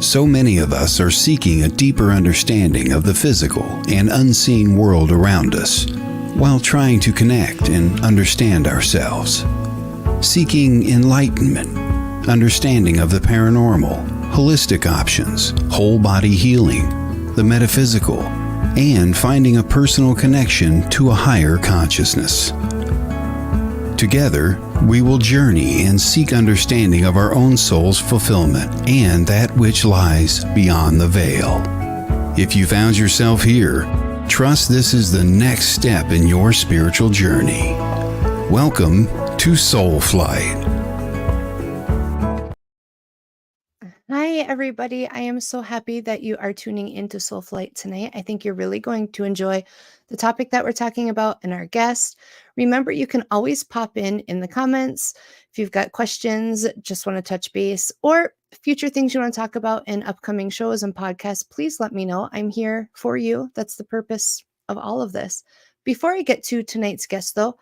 So many of us are seeking a deeper understanding of the physical and unseen world around us, while trying to connect and understand ourselves. Seeking enlightenment, understanding of the paranormal, holistic options, whole body healing, the metaphysical, and finding a personal connection to a higher consciousness. Together, we will journey and seek understanding of our own soul's fulfillment and that which lies beyond the veil. If you found yourself here, trust this is the next step in your spiritual journey. Welcome to Soul Flight. Hi, everybody. I am so happy that you are tuning into Soul Flight tonight. I think you're really going to enjoy the topic that we're talking about and our guest. Remember, you can always pop in the comments if you've got questions, just want to touch base, or future things you want to talk about in upcoming shows and podcasts. Please let me know. I'm here for you. That's the purpose of all of this. Before I get to tonight's guest, though,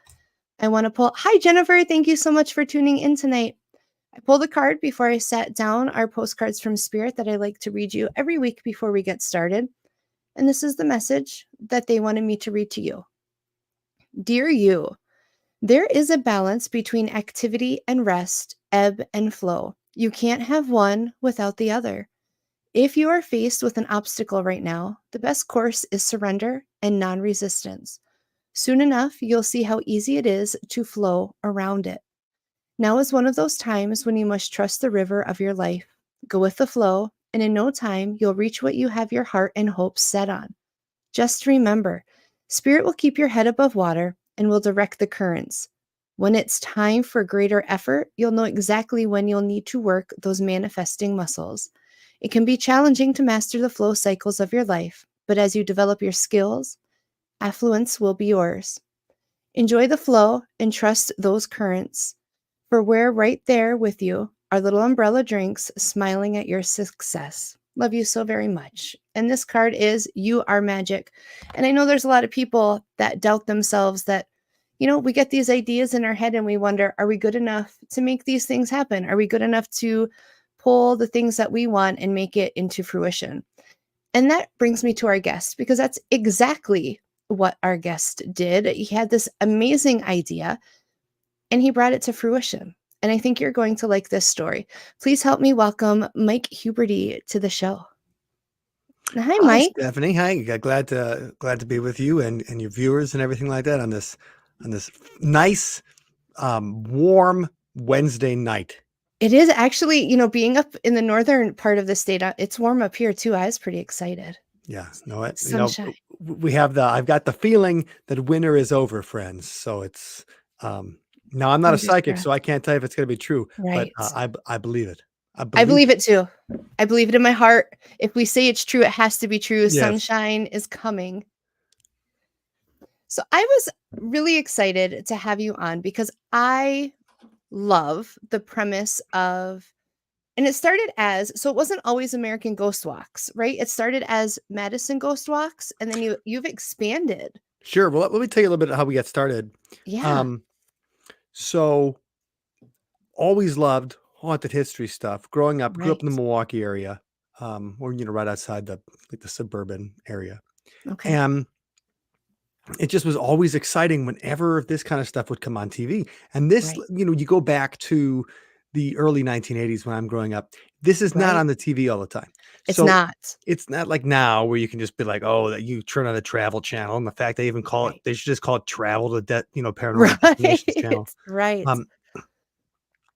I want to pull. Hi, Jennifer. Thank you so much for tuning in tonight. I pulled a card before I sat down, our postcards from Spirit that I like to read you every week before we get started. And this is the message that they wanted me to read to you. Dear you, there is a balance between activity and rest, ebb and flow. You can't have one without the other. If you are faced with an obstacle right now, the best course is surrender and non-resistance. Soon enough, you'll see how easy it is to flow around it. Now is one of those times when you must trust the river of your life. Go with the flow, and in no time, you'll reach what you have your heart and hopes set on. Just remember, Spirit will keep your head above water and will direct the currents. When it's time for greater effort, you'll know exactly when you'll need to work those manifesting muscles. It can be challenging to master the flow cycles of your life, but as you develop your skills, affluence will be yours. Enjoy the flow and trust those currents. For we're right there with you, our little umbrella drinks, smiling at your success. Love you so very much. And this card is You Are Magic. And I know there's a lot of people that doubt themselves that, we get these ideas in our head and we wonder, are we good enough to make these things happen? Are we good enough to pull the things that we want and make it into fruition? And that brings me to our guest, because that's exactly what our guest did. He had this amazing idea and he brought it to fruition. And I think you're going to like this story. Please help me welcome Mike Huberty to the show. Hi, Mike. Stephanie. Hi. Glad to be with you and your viewers and everything like that on this nice, warm Wednesday night. It is actually, being up in the northern part of the state, it's warm up here too. I was pretty excited. Yeah. No, Sunshine. I've got the feeling that winter is over, friends. So it's, now, I'm not a psychic, so I can't tell you if it's going to be true, right. But I believe it. I believe it too. I believe it in my heart. If we say it's true, it has to be true. Yes. Sunshine is coming. So I was really excited to have you on because I love the premise of, and it started as, so it wasn't always American Ghost Walks, right? It started as Madison Ghost Walks, and then you've expanded. Sure. Well, let me tell you a little bit how we got started. Yeah. So always loved haunted history stuff. Growing up, grew up in the Milwaukee area, or right outside the suburban area. Okay. And it just was always exciting whenever this kind of stuff would come on TV. And this, you go back to the early 1980s when I'm growing up. This is not on the TV all the time. It's not. It's not like now where you can just be like, oh, that you turn on the Travel Channel, and the fact they even call it, they should just call it Travel to Paranormal Destinations Channel. Right.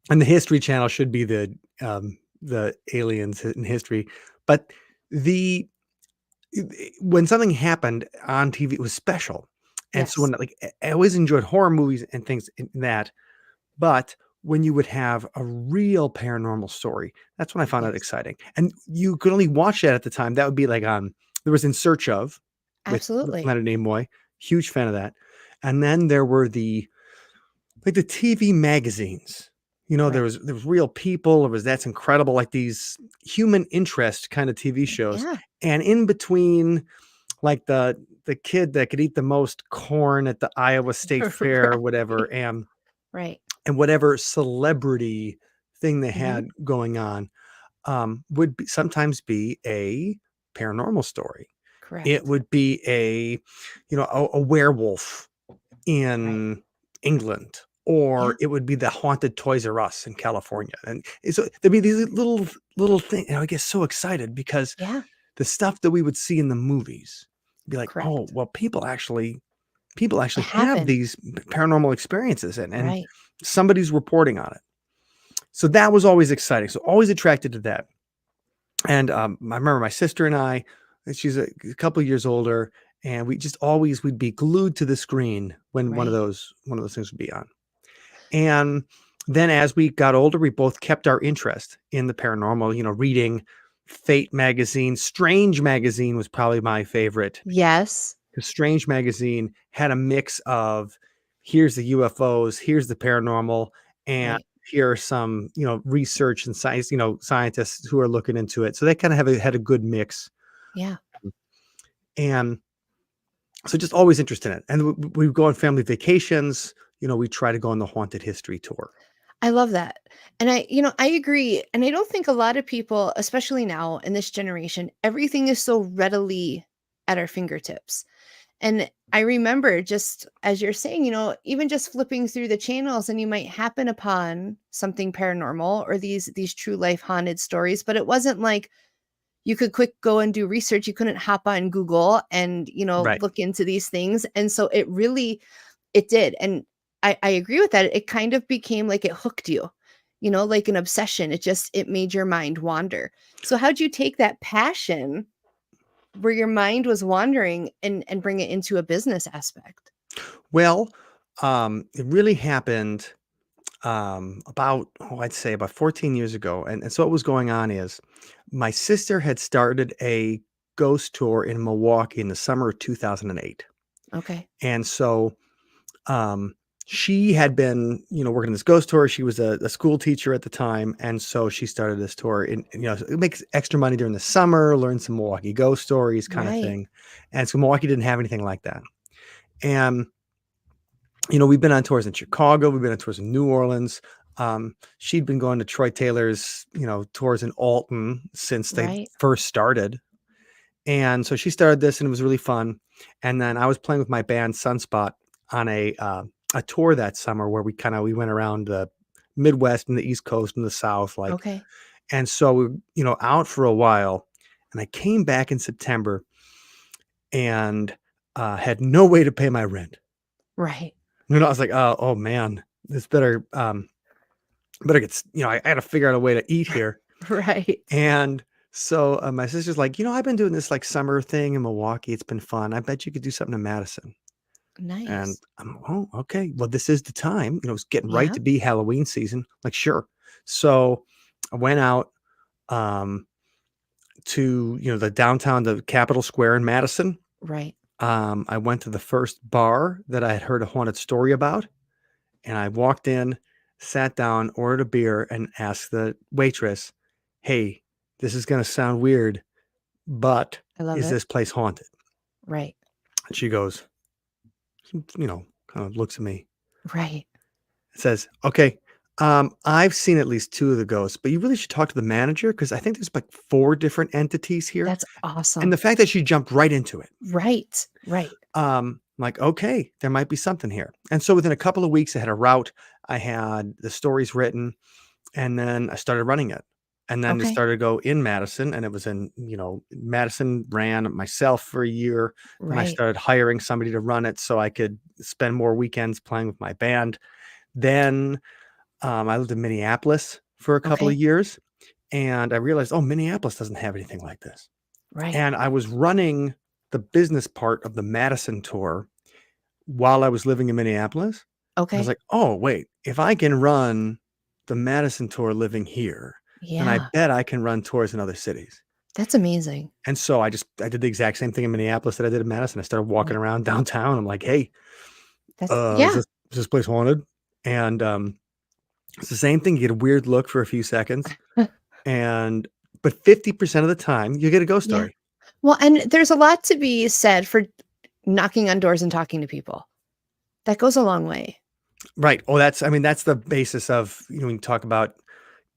And the History Channel should be the aliens in history. But when something happened on TV, it was special. And so when I always enjoyed horror movies and things in that, but when you would have a real paranormal story, that's when I found it exciting. And you could only watch that at the time. That would be like there was In Search Of. Absolutely. With Leonard Nimoy. Huge fan of that. And then there were the TV magazines. There was real people. There was That's Incredible, like these human interest kind of TV shows. Yeah. And in between, like the kid that could eat the most corn at the Iowa State Fair or whatever, and whatever celebrity thing they had going on. would sometimes be a paranormal story. It Correct. would be a werewolf Right. in England, Yeah. or it would be the haunted Toys R Us in California. And so there'd be these little things, and I would get so excited because Yeah. the stuff that we would see in the movies, be like, oh, Correct. well, people actually It have happened. these paranormal experiences, and Right. somebody's reporting on it. So that was always exciting. So always attracted to that. And I remember my sister and I, and she's a couple years older, and we'd be glued to the screen when one of Right. those things would be on. And then as we got older, we both kept our interest in the paranormal, reading Fate magazine. Strange magazine was probably my favorite, Yes. because Strange magazine had a mix of, here's the UFOs, here's the paranormal, and Right. here are some, research and science, scientists who are looking into it. So they kind of had a good mix. Yeah. And so just always interested in it. And we go on family vacations, we try to go on the haunted history tour. I love that. And I agree. And I don't think a lot of people, especially now in this generation, everything is so readily at our fingertips. And I remember, just as you're saying, even just flipping through the channels and you might happen upon something paranormal or these true life haunted stories, but it wasn't like you could quick go and do research. You couldn't hop on Google and, Right. look into these things. And so it did. And I agree with that. It kind of became like it hooked you, like an obsession. It made your mind wander. So how'd you take that passion where your mind was wandering and bring it into a business aspect? Well, it really happened about, I'd say about 14 years ago. And so what was going on is my sister had started a ghost tour in Milwaukee in the summer of 2008. Okay. And so um, she had been, working this ghost tour. She was a school teacher at the time. And so she started this tour it makes extra money during the summer, learn some Milwaukee ghost stories kind of Right. thing. And so Milwaukee didn't have anything like that. And we've been on tours in Chicago. We've been on tours in New Orleans. She'd been going to Troy Taylor's, tours in Alton since they Right. first started. And so she started this, and it was really fun. And then I was playing with my band Sunspot on a tour that summer where we went around the Midwest and the East Coast and the South, like, Okay. and so we, out for a while. And I came back in September and had no way to pay my rent. Right. I was like, oh man, this better get, I got to figure out a way to eat here. Right. And so my sister's like, I've been doing this like summer thing in Milwaukee. It's been fun. I bet you could do something in Madison. And Nice. I'm, oh, okay. Well, this is the time. It's getting right Yeah. to be Halloween season. Like, sure. So I went out to, the downtown, the Capitol Square in Madison. Right. I went to the first bar that I had heard a haunted story about. And I walked in, sat down, ordered a beer, and asked the waitress, "Hey, this is going to sound weird, but I love is it. this place haunted?" Right. And she goes, kind of looks at me, Right. says, "Okay, I've seen at least two of the ghosts, but you really should talk to the manager because I think there's like four different entities here." That's And the awesome. fact that she jumped right into it, Right. Right. like, okay, there might be something here. And so within a couple of weeks, I had a route, I had the stories written, and then I started running it. And then it Okay. started to go in Madison, and it was in, Madison ran myself for a year. Then I Right. started hiring somebody to run it so I could spend more weekends playing with my band. Then I lived in Minneapolis for a couple of Okay. years, and I realized, oh, Minneapolis doesn't have anything like this. Right. And I was running the business part of the Madison tour while I was living in Minneapolis. I was Okay. like, "Oh, wait, if I can run the Madison tour living here, then I Yeah. bet I can run tours in other cities." That's amazing. And so I did the exact same thing in Minneapolis that I did in Madison. I started walking Right. around downtown. I'm like, "Hey, is Yeah. this place haunted?" And it's the same thing. You get a weird look for a few seconds, and but 50% of the time you get a ghost Yeah. story. Well, and there's a lot to be said for knocking on doors and talking to people. That goes a long way. Right. Oh, that's the basis of, when you talk about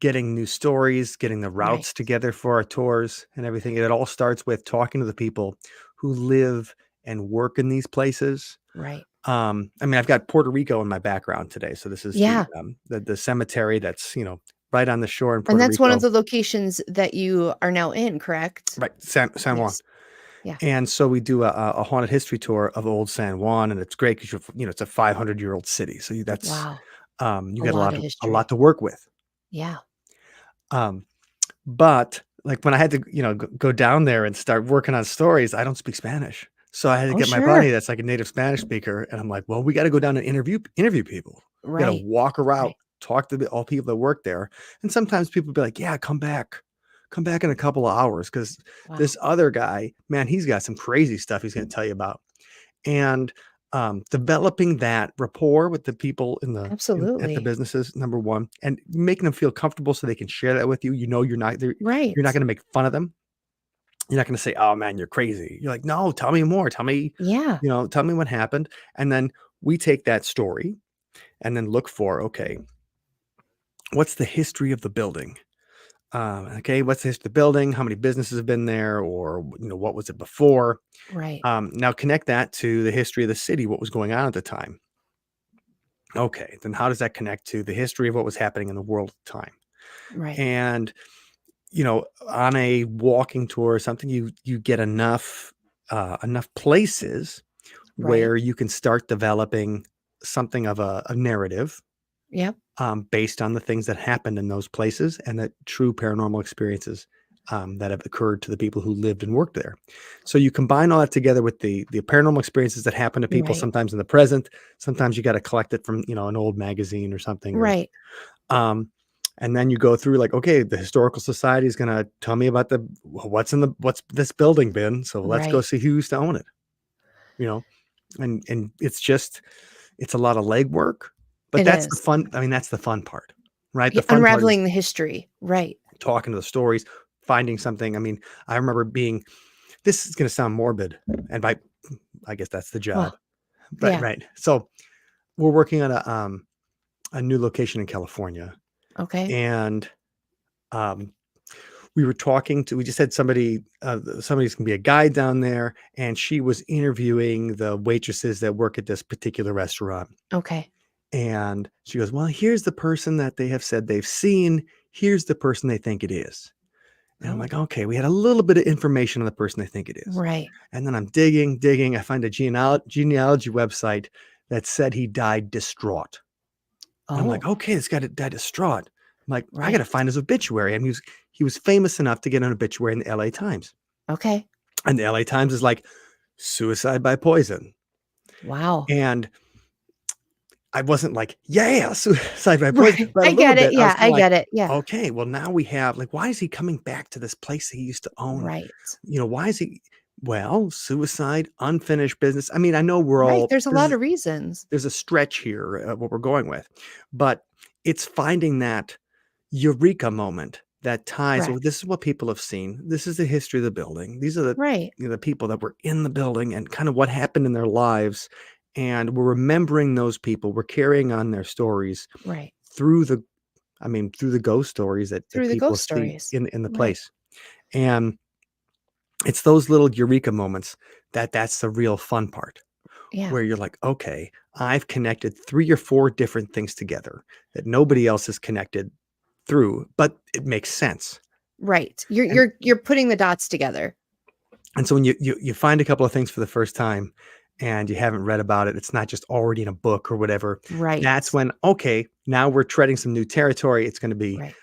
getting new stories, getting the Right. routes together for our tours and everything. It all starts with talking to the people who live and work in these places. Right. I mean, I've got Puerto Rico in my background today. So this is Yeah. the cemetery that's, right on the shore in And Puerto that's one of Rico. the locations that you are now in, correct? Right, San Juan. Yes. Yeah. And so we do a haunted history tour of old San Juan, and it's great because it's a 500-year-old city. So that's Wow. you A got lot of a lot history. to work with. Yeah. Um, but like when I had to, go down there and start working on stories, I don't speak Spanish. So I had to Oh, get my buddy sure. that's like a native Spanish speaker, and I'm like, well, we got to go down and interview people. We got to Right. walk around, Right. talk to all people that work there, and sometimes people be like, yeah, come back in a couple of hours because Wow. this other guy, man, he's got some crazy stuff he's going to tell you about. And developing that rapport with the people at the Absolutely. businesses, number one, and making them feel comfortable so they can share that with you. Right. You're not going to make fun of them. You're not going to say, "Oh man, you're crazy." You're like, "No, tell me more. Yeah. Tell me what happened." And then we take that story and then look for, okay, what's the history of the building? Okay, what's the history of the building? How many businesses have been there, or what was it before? Right. Now connect that to the history of the city, what was going on at the time. Okay, then how does that connect to the history of what was happening in the world at the time? Right. And on a walking tour or something, you get enough places Right. where you can start developing something of a narrative Yep. based on the things that happened in those places and the true paranormal experiences that have occurred to the people who lived and worked there. So you combine all that together with the paranormal experiences that happen to people Right. sometimes in the present. Sometimes you got to collect it from an old magazine or something, or Right. um, and then you go through like, okay, the historical society is going to tell me about what's this building been. So let's go Right. see who used to own it. You know, and it's a lot of legwork, but It that's the is. fun. I mean, that's the fun part, right? The Yeah, fun part is unraveling the history. Right. talking to the stories, finding something. I mean, I remember this is going to sound morbid, and I guess that's the job, Well, right? yeah. Right. So we're working on a new location in California, Okay. and um, we just had somebody's gonna be a guide down there, and she was interviewing the waitresses that work at this particular restaurant. Okay. And she goes, well, here's the person that they have said they've seen. Here's the person they think it is. And I'm Oh, like, okay, we had a little bit of information on the person they think it is. right. And then I'm digging. I find a genealogy website that said he died distraught. I'm like, Oh, okay, this guy died distraught. I'm like, I got to right. find his obituary. And he was famous enough to get an obituary in the LA Times. Okay. And the LA Times is like, suicide by poison. Wow. And I wasn't like, yeah, suicide by poison, Right. but a I little get it. bit. I was Yeah, kind I of like, get it. Yeah. okay, well, now we have like, why is he coming back to this place he used to own? Right. Why is he? Well, suicide, unfinished business. I mean, I know Right. There's a lot of reasons. there's a stretch here, what we're going with, but it's finding that eureka moment that ties. Oh, this Correct. is what people have seen. This is the history of the building. These are Right. the people that were in the building and kind of what happened in their lives. And we're remembering those people. We're carrying on their stories Right. through through the ghost stories that Through the people ghost have seen stories. in the Right. place. And it's those little eureka moments that's the real fun part, Yeah. where you're like, okay, I've connected 3 or 4 different things together that nobody else has connected through, but it makes sense. Right. You're And you're you're putting the dots together. so when you find a couple of things for the first time and you haven't read about it, it's not just already in a book or whatever. That's Right. when, okay, now we're treading some new territory. It's going to be Right.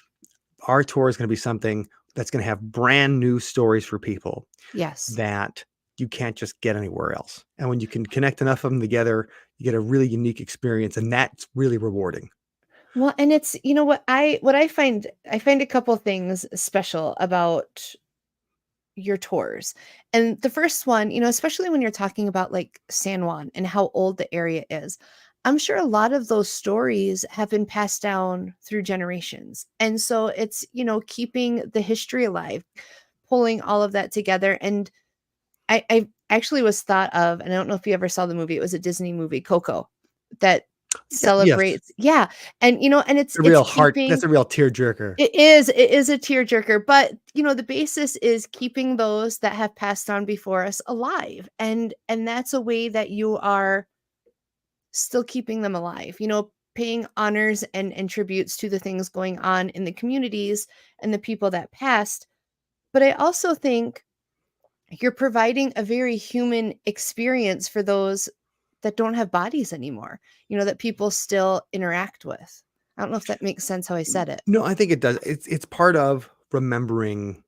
our tour is going to be something that's going to have brand new stories for people Yes. that you can't just get anywhere else. And when you can connect enough of them together, you get a really unique experience, and that's really rewarding. Well, and it's what I find a couple things special about your tours. And the first one, especially when you're talking about like San Juan and how old the area is, I'm sure a lot of those stories have been passed down through generations. And so it's, keeping the history alive, pulling all of that together. And I actually was thought of, and I don't know if you ever saw the movie, it was a Disney movie, Coco, that Yes, celebrates. Yeah. And, and a it's real heart. That's keeping a real tearjerker. it is a tearjerker, but, the basis is keeping those that have passed on before us alive, and that's a way that you are still keeping them alive, paying honors and tributes to the things going on in the communities and the people that passed. But I also think you're providing a very human experience for those that don't have bodies anymore, that people still interact with. I don't know if that makes sense how I said it. No, I think it does. It's part of remembering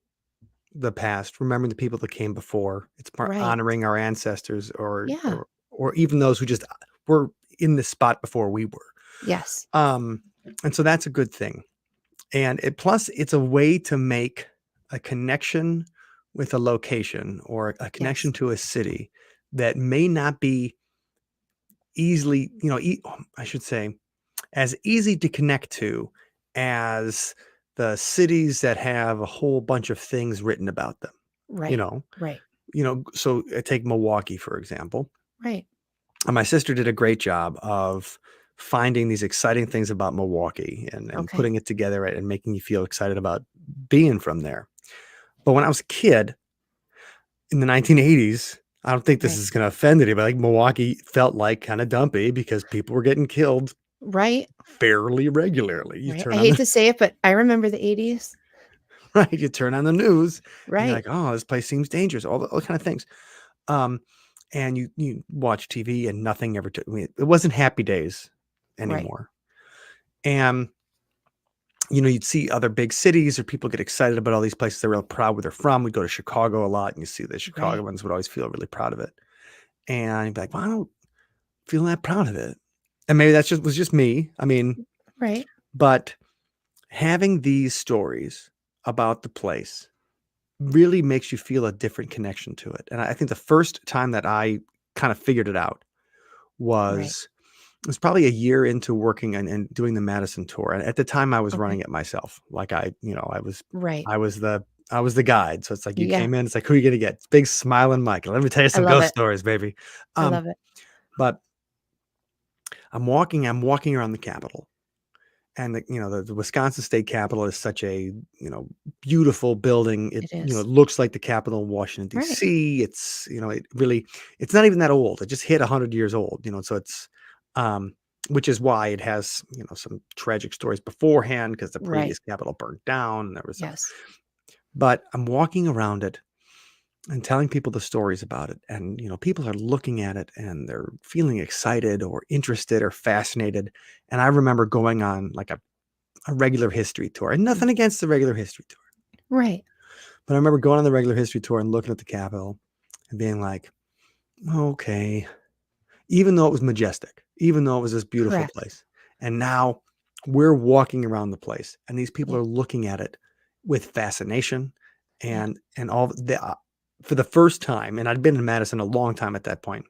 the past, remembering the people that came before. It's part Right. honoring our ancestors Yeah. or even those who just were in the spot before we were. Yes. Um, and so that's a good thing. And plus it's a way to make a connection with a location or a connection Yes. to a city that may not be easily, I should say, as easy to connect to as the cities that have a whole bunch of things written about them. You Right. know, Right. so take Milwaukee, for example. Right. And my sister did a great job of finding these exciting things about Milwaukee and Okay. putting it together and making you feel excited about being from there. But when I was a kid in the 1980s, I don't think this Right. is going to offend anybody. Like Milwaukee felt like kind of dumpy because people were getting killed Right. fairly regularly. You Right. I turn on hate the to say it, but I remember the 80s. right, you turn on the news and you're Right. like, "Oh, this place seems dangerous." All kind of things. Um, and you watch TV and nothing ever took. I mean, it wasn't happy days Right. anymore. And you'd see other big cities or people get excited about all these places. They're real proud where they're from. We'd go to Chicago a lot, and you see the Right. Chicagoans would always feel really proud of it. And you'd be like, "Well, I don't feel that proud of it." And maybe that's just me. I mean, Right. but having these stories about the place really makes you feel a different connection to it. And I think the first time that I kind of figured it out Right. was it was probably a year into working and doing the Madison tour. And at the time I was Okay. running it myself. Like I was Right. I was the I was the guide. So it's like you Yeah. came in, it's like, who are you gonna get? Big smiling Mike. Let me tell you I some love ghost it. stories, baby. I Um, love it. but I'm walking around the Capitol. And the Wisconsin State Capitol is such a, beautiful building. It, It is. looks like the Capitol in Washington Right. D.C. It's, it's not even that old. It just hit 100 years old, so it's, um, which is why it has, some tragic stories beforehand because the Right. previous Capitol burned down and there was some, Yes. but I'm walking around it and telling people the stories about it. And, people are looking at it and they're feeling excited or interested or fascinated. And I remember going on like a regular history tour, and Mm. nothing against the regular history tour. Right. But I remember going on the regular history tour and looking at the Capitol and being like, okay, even though it was majestic, even though it was this beautiful Correct. place. And now we're walking around the place and these people Yeah. are looking at it with fascination Yeah. and all the, for the first time. And I'd been in Madison a long time at that point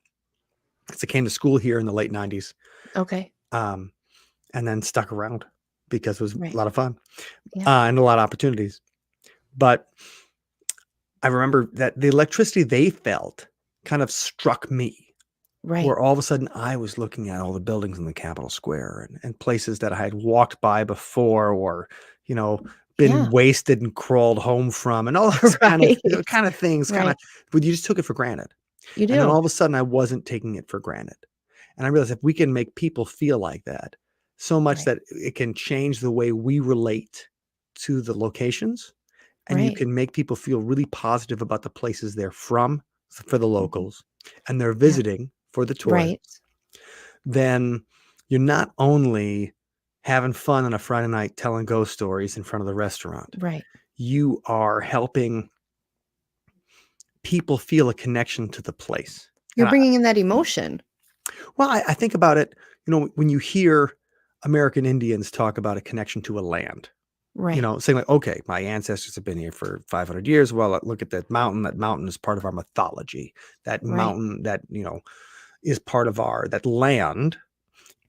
because I came to school here in the late 90s. Okay. Um, and then stuck around because it was a Right. lot of fun Yeah. and a lot of opportunities. But I remember that the electricity they felt kind of struck me, Right. where all of a sudden I was looking at all the buildings in the Capitol Square and places that I had walked by before or, been Yeah. wasted and crawled home from and all those Right. kind of things, Right. but you just took it for granted. You And then do. all of a sudden I wasn't taking it for granted. And I realized if we can make people feel like that so much Right. that it can change the way we relate to the locations and you Right. can make people feel really positive about the places they're from for the Mhm. locals and they're Yeah. visiting for the Right. tourists, then you're not only having fun on a Friday night telling ghost stories in front of the restaurant, Right. you are helping people feel a connection to the place. You're bringing in that emotion. Well, I think about it, when you hear American Indians talk about a connection to a land, Right. saying like, okay, my ancestors have been here for 500 years. Well, look at that mountain. That mountain is part of our mythology. That Right. mountain that, is part of that land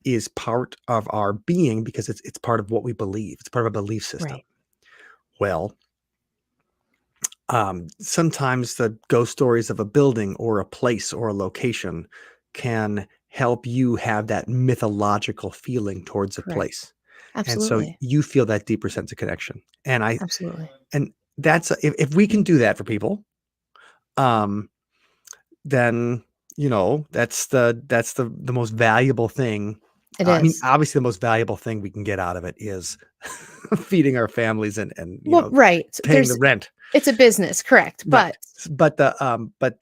is part of our being because it's part of what we believe. It's part of our belief system. Right. Well, sometimes the ghost stories of a building or a place or a location can help you have that mythological feeling towards a Correct. place. And so Absolutely. you feel that deeper sense of connection. Absolutely. And that's if we can do that for people, um, then that's the most valuable thing. It I mean, is. obviously, the most valuable thing we can get out of it is feeding our families and Well, right. paying the rent. It's a business, correct. Right. But But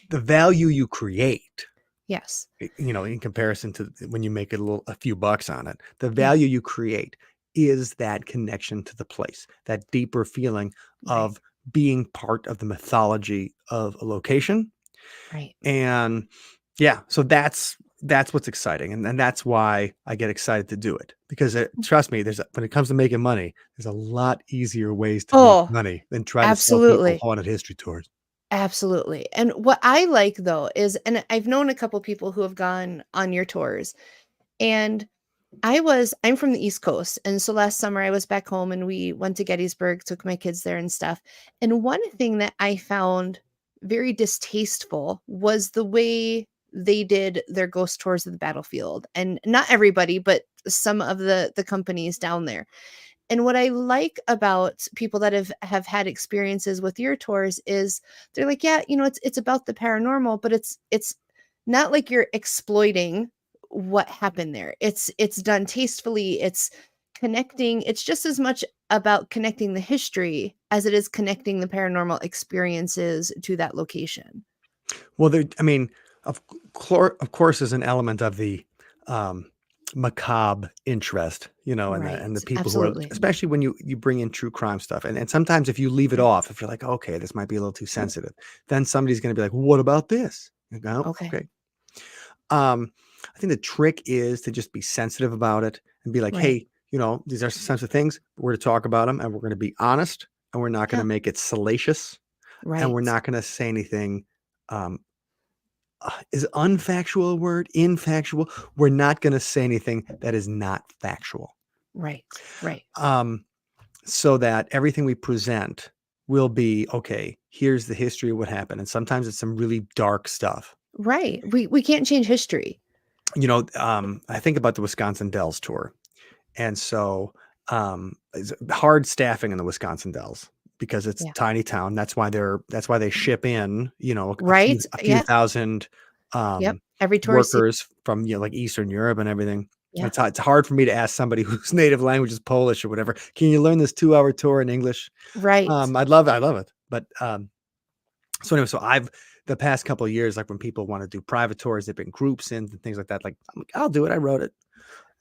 the value you create, yes. in comparison to when you make a few bucks on it, the Yeah. value you create is that connection to the place, that deeper feeling Right. of being part of the mythology of a location. Right. And yeah, so that's what's exciting. And that's why I get excited to do it, because trust me, when it comes to making money, there's a lot easier ways to make Oh, money than try to sell people absolutely. haunted history tours. Absolutely. And what I like though is, and I've known a couple people who have gone on your tours, and I'm from the East Coast. And so last summer I was back home and we went to Gettysburg, took my kids there and stuff. And one thing that I found very distasteful was the way they did their ghost tours of the battlefield. And not everybody, but some of the companies down there. And what I like about people that have had experiences with your tours is they're like, yeah, it's about the paranormal, but it's not like you're exploiting what happened there. It's done tastefully. It's connecting. It's just as much about connecting the history as it is connecting the paranormal experiences to that location. Well, I mean, of course, is an element of the um, macabre interest, and the Right. people who are, Absolutely. especially when you bring in true crime stuff, and sometimes if you leave it Yeah. off, if you're like, okay, this might be a little too sensitive, then somebody's going to be like, what about this? You go, "Oh, Okay. okay." Um, I think the trick is to just be sensitive about it and be like, Right. hey, these are some sensitive things. We're to talk about them, and we're going to be honest, and we're not going to Yeah. make it salacious, and we're Right. not going to say anything. Um, is unfactual a word? Infactual? We're not going to say anything that is not factual. Right. Right. Um, so that everything we present will be okay. Here's the history of what happened, and sometimes it's some really dark stuff. Right. We can't change history. I think about the Wisconsin Dells tour, and so it's hard staffing in the Wisconsin Dells because it's a Yeah. tiny town. That's why they ship in, a few Right? Yeah. thousand Yep. um, Every tourist se workers from like Eastern Europe and everything. yeah. It's hard for me to ask somebody whose native language is Polish or whatever. Can you learn this 2-hour tour in English? Right. I love it. But so anyway, the past couple of years, like when people want to do private tours, they've been groups in and things like that. Like, I'm like, I'll do it. I wrote it.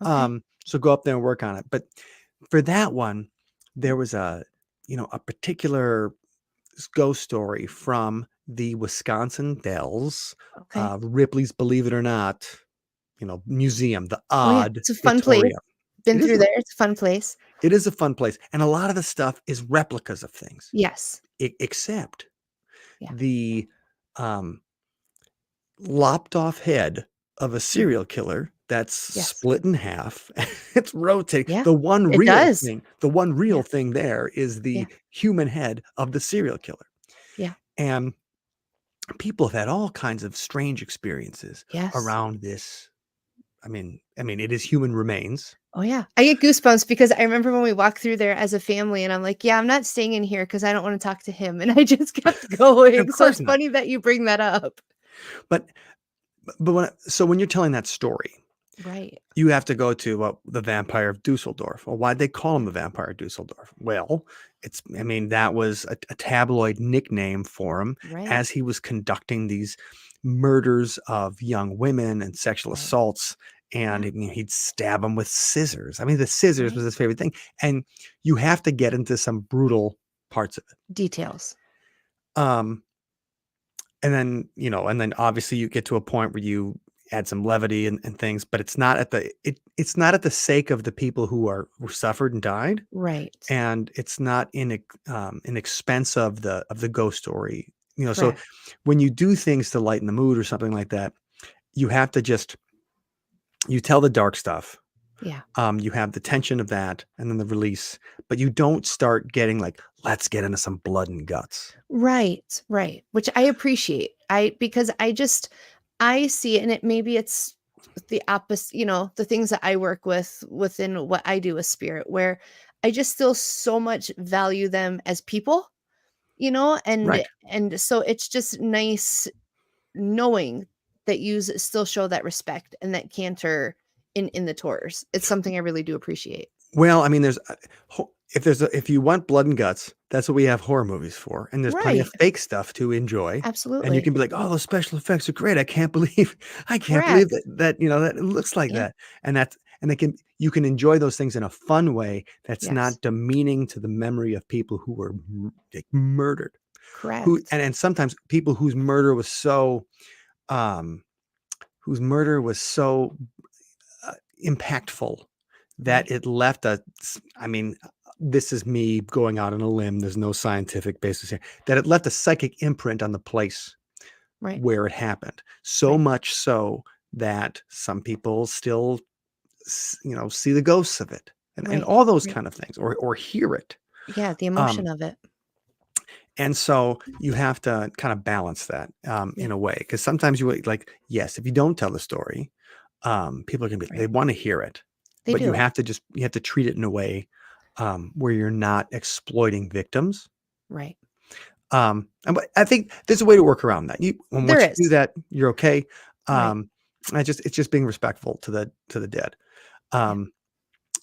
Okay. So go up there and work on it. But for that one, there was a particular ghost story from the Wisconsin Dells, Okay. Ripley's Believe It or Not, museum, the Oh, yeah. Odd It's a fun place. Itoria. Been It is through a there. It's a fun place. it is a fun place, and a lot of the stuff is replicas of things, Yes. except Yeah. the um, lopped off head of a Mhm. serial killer that's Yes. split in half. It's rotating. Yeah. The one It real does. thing, Yeah. there is Yeah. the human head of the serial killer. Yeah. And people have had all kinds of strange experiences Yes. around this. I mean, it is human remains. Oh, yeah. I get goosebumps because I remember when we walked through there as a family and I'm like, "Yeah, I'm not staying in here because I don't wanna talk to him," and I just kept Of going. So course it's not. funny that you bring that up. But when you're telling that story, Right. you have to go to the Vampire of Dusseldorf. Well, why'd they call him the Vampire of Dusseldorf? Well, that was a tabloid nickname for him Right. as he was conducting these murders of young women and sexual Right. assaults. And Yeah. he'd stab them with scissors. I mean, the scissors Right. was his favorite thing. And you have to get into some brutal parts of it. Details. Um, and then obviously you get to a point where you add some levity and things, but it's not it's not at the sake of the people who suffered and died, Right. and it's not in expense of the ghost story. So Correct. when you do things to lighten the mood or something like that, you have to you tell the dark stuff. Yeah. You have the tension of that and then the release, but you don't start getting like, let's get into some blood and guts. Right, right, which I appreciate. Because I see it, and maybe it's the opposite, the things that I work with within what I do with spirit, where I just still so much value them as people, and Right. so it's just nice knowing that you still show that respect and that canter in the tours. It's something I really do appreciate. Well, I mean, if you want blood and guts, that's what we have horror movies for, and there's plenty of Right. fake stuff to enjoy, and you Absolutely. can be like, "Oh, those special effects are great. I can't believe Correct. that it looks like Yeah. that." And you can enjoy those things in a fun way that's Yes. not demeaning to the memory of people who were like murdered, Correct. and sometimes people um, whose murder was so impactful that Right. it left I mean, this is me going out on a limb. There's no scientific basis here. That it left a psychic imprint on the place Right. where it happened. So Right. much so that some people still, see the ghosts of it and Right. all those Right. kind of things or hear it. Yeah, the emotion Um, of it. and so you have to kind of balance that Yeah. in a way because sometimes like, yes, if you don't tell the story, people are gonna be they Right. want to hear it, They but do. you have to treat it in a way where you're not exploiting victims. Right. But I think there's a way to work around that. And There once you do is. that, you're okay. Right. It's just being respectful to the dead, Yeah. um,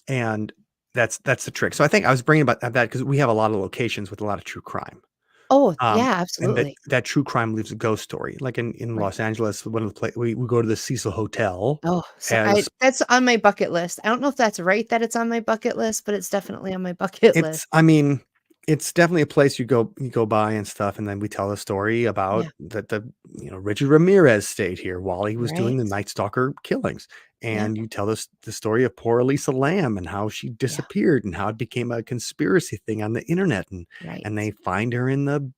and that's the trick. So I think I was bringing about that because we have a lot of locations with a lot of true crime. Oh, Um, yeah, and absolutely. that true crime leaves a ghost story. Like in Right. Los Angeles, one of the we go to the Cecil Hotel Oh, so I as that's on my bucket list. I don't know if that's right that it's on my bucket list, but it's definitely on my bucket list. I mean, it's definitely a place you go by and stuff, and then we tell a story about Yeah. that Richard Ramirez stayed here while he was doing the Right. Night Stalker killings, Yeah. and you tell us the story of poor Elisa Lamb and how she Yeah. disappeared and how it became a conspiracy thing on the internet, and Right. they find her in the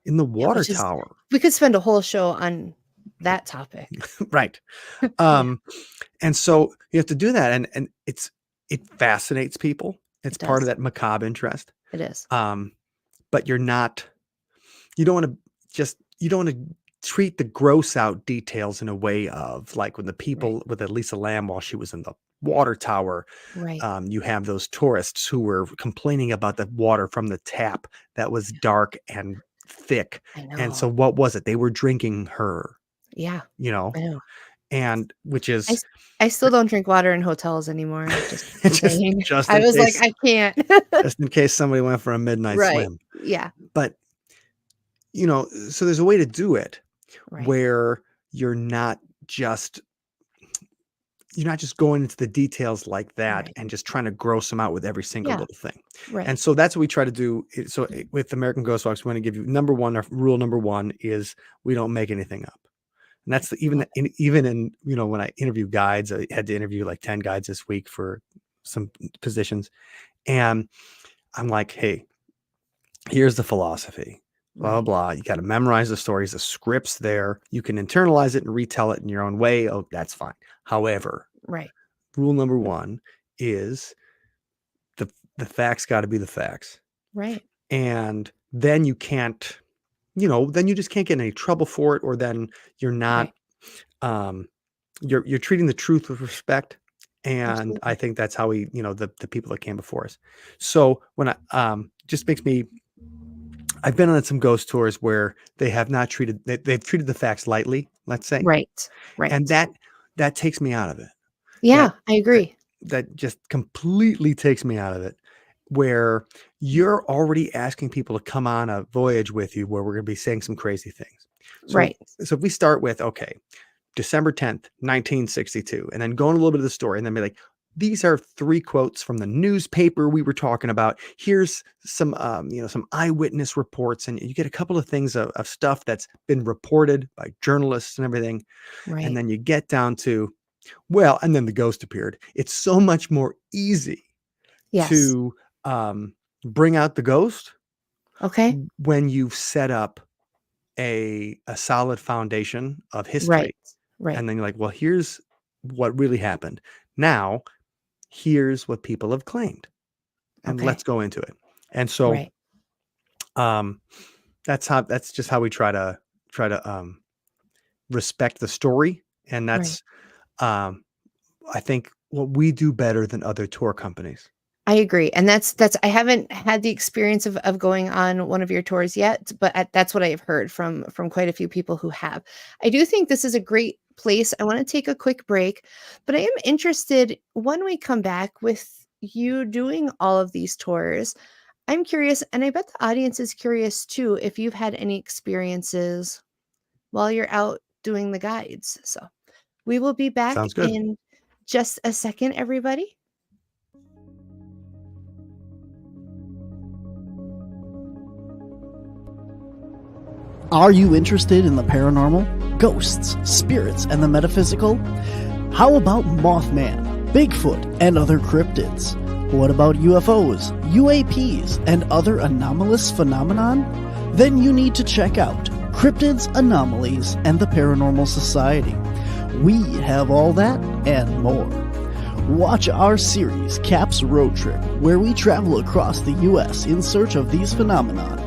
Yeah, water which is tower, we could spend a whole show on that topic. right? Yeah, Um, and so you have to do that, and it fascinates people. It's it part of does. that macabre interest. It is. Um, but you don't want to you don't want to treat the gross out details in a way of like when the Right. people with Elisa Lamb while she was in the water tower, Right. you have those tourists who were complaining about the water from the tap that was Yeah. dark and thick. I And so know. what was it? They were drinking her, Yeah. you know, I know. and which I is s I still don't drink water in hotels anymore, just just saying. I was like, "I can't." just in case somebody went for a midnight Right. swim. Yeah. But so there's a way to do it Right. where you're not just going into the details like that Right. and just trying to gross them out with every single Yeah. little thing. And Right. so that's what we try to do. With American Ghost Walks, we want to give you rule number one is we don't make anything up. And that's Right. Love it. even in, when I interview guides, I had to interview like 10 guides this week for some positions. And I'm like, hey, here's the philosophy. Blah, Right. blah. You got to memorize the stories, the script's there. You can internalize it and retell it in your own way. Oh, that's fine. However, Right. rule number one is the facts got to be the facts. Right. And then then you just can't get in any trouble for it, or then you're not, Right. um, you're treating the truth with respect. And I Absolutely. think that's how the people that came before us. So when just makes me, I've been on some ghost tours where they have not they've treated the facts lightly, let's say. Right. And Right. that takes me out of it. That Yeah, I that agree. that just completely takes me out of it, where you're already asking people to come on a voyage with you where we're gonna be saying some crazy things. So Right. so if we start with, okay, December 10th, 1962, and then go on a little bit of the story and then be like, these are 3 quotes from the newspaper we were talking about. Here's some, some eyewitness reports, and you get a couple of things of stuff that's been reported by journalists and everything. And Right. then you get down to, well, and then the ghost appeared. It's so much more easy Yes. to bring out the ghost Okay. when you've set up a solid foundation of Right. history. Right. And then you're like, well, here's what really happened. Now, here's what people have claimed. And Okay. let's go into it. And so Right. um that's just how we try to respect the story. And Right. um, I think what we do better than other tour companies. I agree, and that's I haven't had the experience of going on one of your tours yet, but that's what I have heard from quite a few people who have. I do think this is a great place. I wanna take a quick break, but I am interested when we come back with you doing all of these tours, I'm curious, and I bet the audience is curious too, if you've had any experiences while you're out doing the guides. So, we will be back Sounds good. in just a second, everybody. Are you interested in the paranormal, ghosts, spirits, and the metaphysical? How about Mothman, Bigfoot, and other cryptids? What about UFOs, UAPs, and other anomalous phenomenon? Then you need to check out Cryptids, Anomalies, and the Paranormal Society. We have all that and more. Watch our series, Caps Road Trip, where we travel across the U.S. in search of these phenomena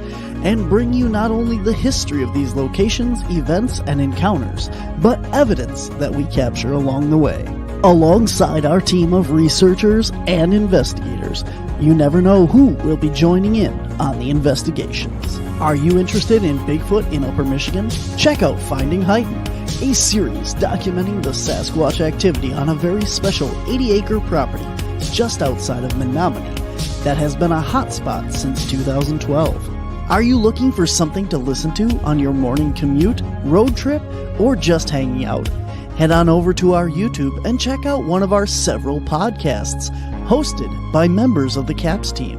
and bring you not only the history of these locations, events, and encounters, but evidence that we capture along the way. Alongside our team of researchers and investigators, you never know who will be joining in on the investigations. Are you interested in Bigfoot in Upper Michigan? Check out Finding Heighten, a series documenting the Sasquatch activity on a very special 80-acre property just outside of Menominee that has been a hotspot since 2012. Are you looking for something to listen to on your morning commute, road trip, or just hanging out? Head on over to our YouTube and check out one of our several podcasts hosted by members of the CAPS team.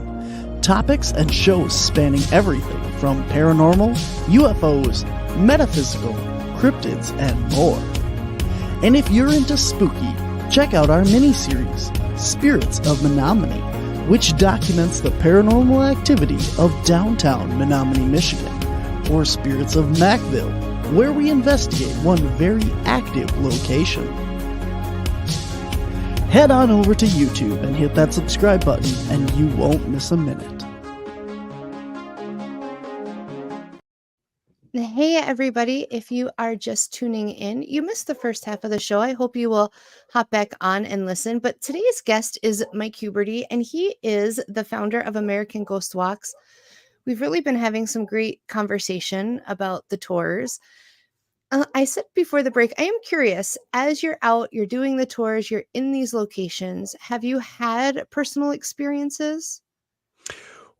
Topics and shows spanning everything from paranormal, UFOs, metaphysical, cryptids, and more. And if you're into spooky, check out our mini-series, Spirits of Menominee, which documents the paranormal activity of downtown Menominee, Michigan, or Spirits of Macville, where we investigate one very active location. Head on over to YouTube and hit that subscribe button and you won't miss a minute. Hey, everybody. If you are just tuning in, you missed the first half of the show. I hope you will hop back on and listen. But today's guest is Mike Huberty, and he is the founder of American Ghost Walks. We've really been having some great conversation about the tours. I said before the break, I am curious, as you're out, you're doing the tours, you're in these locations, have you had personal experiences?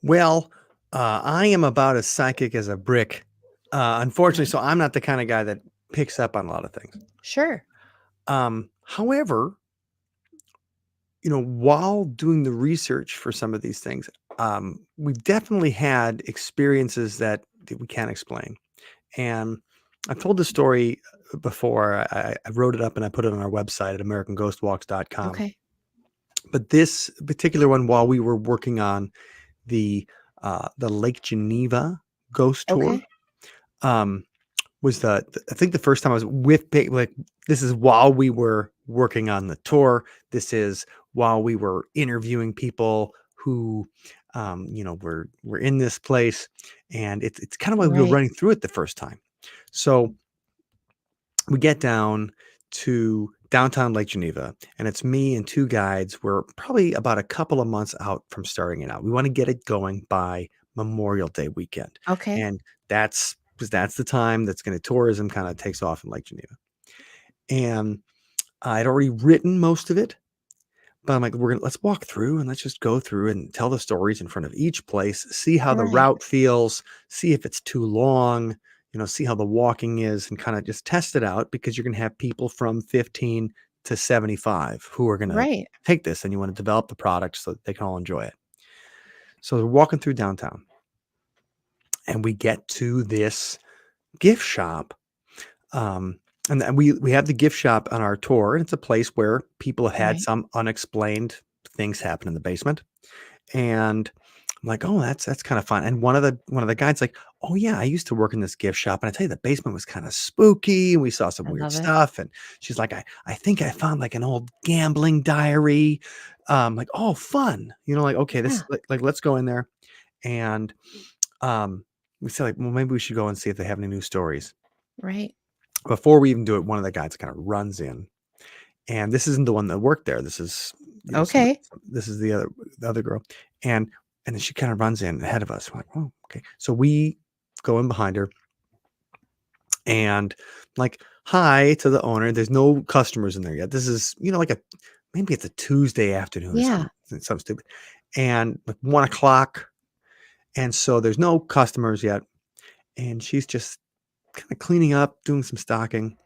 Well, I am about as psychic as a brick. Unfortunately, Right. so I'm not the kind of guy that picks up on a lot of things. Sure. However, while doing the research for some of these things, we've definitely had experiences that we can't explain. And I've told the story before. I wrote it up and I put it on our website at americanghostwalks.com. Okay. But this particular one, while we were working on the Lake Geneva ghost tour, Okay. was I think the first time I was with this is while we were working on the tour. This is while we were interviewing people who were in this place, and it's kind of like we were Right. running through it the first time. So we get down to downtown Lake Geneva, and it's me and two guides. We're probably about a couple of months out from starting it out. We want to get it going by Memorial Day weekend. Okay. And that's because that's the time that's going to tourism kind of takes off in Lake Geneva. And I'd already written most of it, but I'm like, let's walk through and let's just go through and tell the stories in front of each place, see how the Right. route feels, see if it's too long, see how the walking is, and kind of just test it out, because you're going to have people from 15 to 75 who are going to Right. take this, and you want to develop the product so that they can all enjoy it. So we're walking through downtown and we get to this gift shop. And then we have the gift shop on our tour, and it's a place where people have had Right. some unexplained things happen in the basement. And I'm like, oh, that's kind of fun. And one of the guys like, oh yeah, I used to work in this gift shop, and I tell you, the basement was kind of spooky, and we saw some I weird love it. stuff. And she's like, I think I found like an old gambling diary. Like, oh, fun. Like, okay, this Yeah. like let's go in there. And we said, like, well, maybe we should go and see if they have any new stories. Right. Before we even do it, one of the guys kind of runs in, And this isn't the one that worked there. This is Okay. this is the other girl, and then she kind of runs in ahead of us. We're like, oh, okay. So we go in behind her, and like, hi to the owner. There's no customers in there yet. This is maybe it's a Tuesday afternoon or Yeah. something stupid, and like 1 o'clock, and so there's no customers yet, and she's just kind of cleaning up, doing some stocking.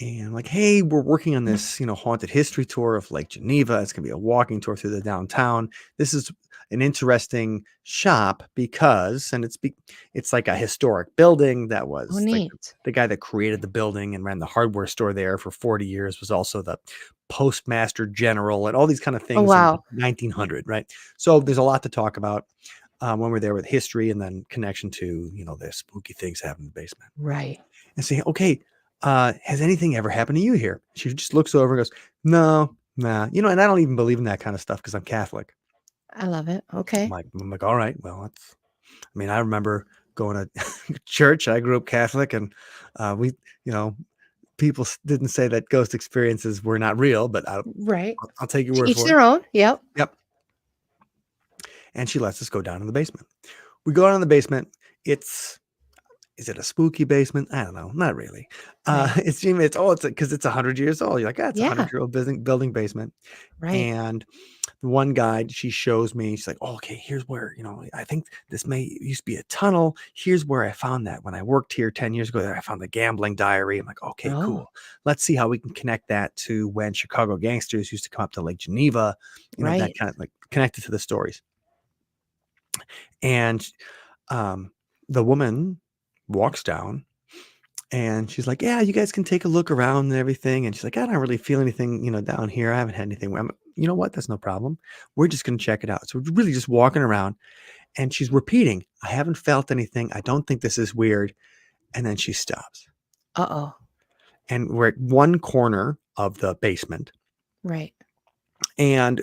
And like, hey, we're working on this, haunted history tour of Lake Geneva. It's gonna be a walking tour through the downtown. This is an interesting shop because, and it's like a historic building that Oh, was like neat. the guy that created the building and ran the hardware store there for 40 years was also the postmaster general and all these kind of Oh, things in wow. 1900, right? So there's a lot to talk about when we're there with history and then connection to the spooky things happening in the basement. Right. And say, okay, has anything ever happened to you here? She just looks over and goes, no, nah. And I don't even believe in that kind of stuff because I'm Catholic. I love it. I'm Okay. like, all right, well, I remember going to church. I grew up Catholic, and people didn't say that ghost experiences were not real, but Right. I'll take your To word each for it. their own. Yep. Yep. And she lets us go down in the basement. We go down in the basement. Is it a spooky basement? I don't know. Not really. Right. It's because it's 100 years old. You're like, it's a Yeah. 100-year-old building basement. Right. And the one guide, she shows me, she's like, oh, okay, here's where, I think this used to be a tunnel. Here's where I found that when I worked here 10 years ago. I found the gambling diary. I'm like, okay, Oh, cool. Let's see how we can connect that to when Chicago gangsters used to come up to Lake Geneva, that right. kind of like connected to the stories. And the woman walks down and she's like, yeah, you guys can take a look around and everything. And she's like, I don't really feel anything, down here. I haven't had anything. You know what? That's no problem. We're just going to check it out. So we're really just walking around and she's repeating, I haven't felt anything. I don't think this is weird. And then she stops. Uh-oh. And we're at one corner of the basement. Right. And,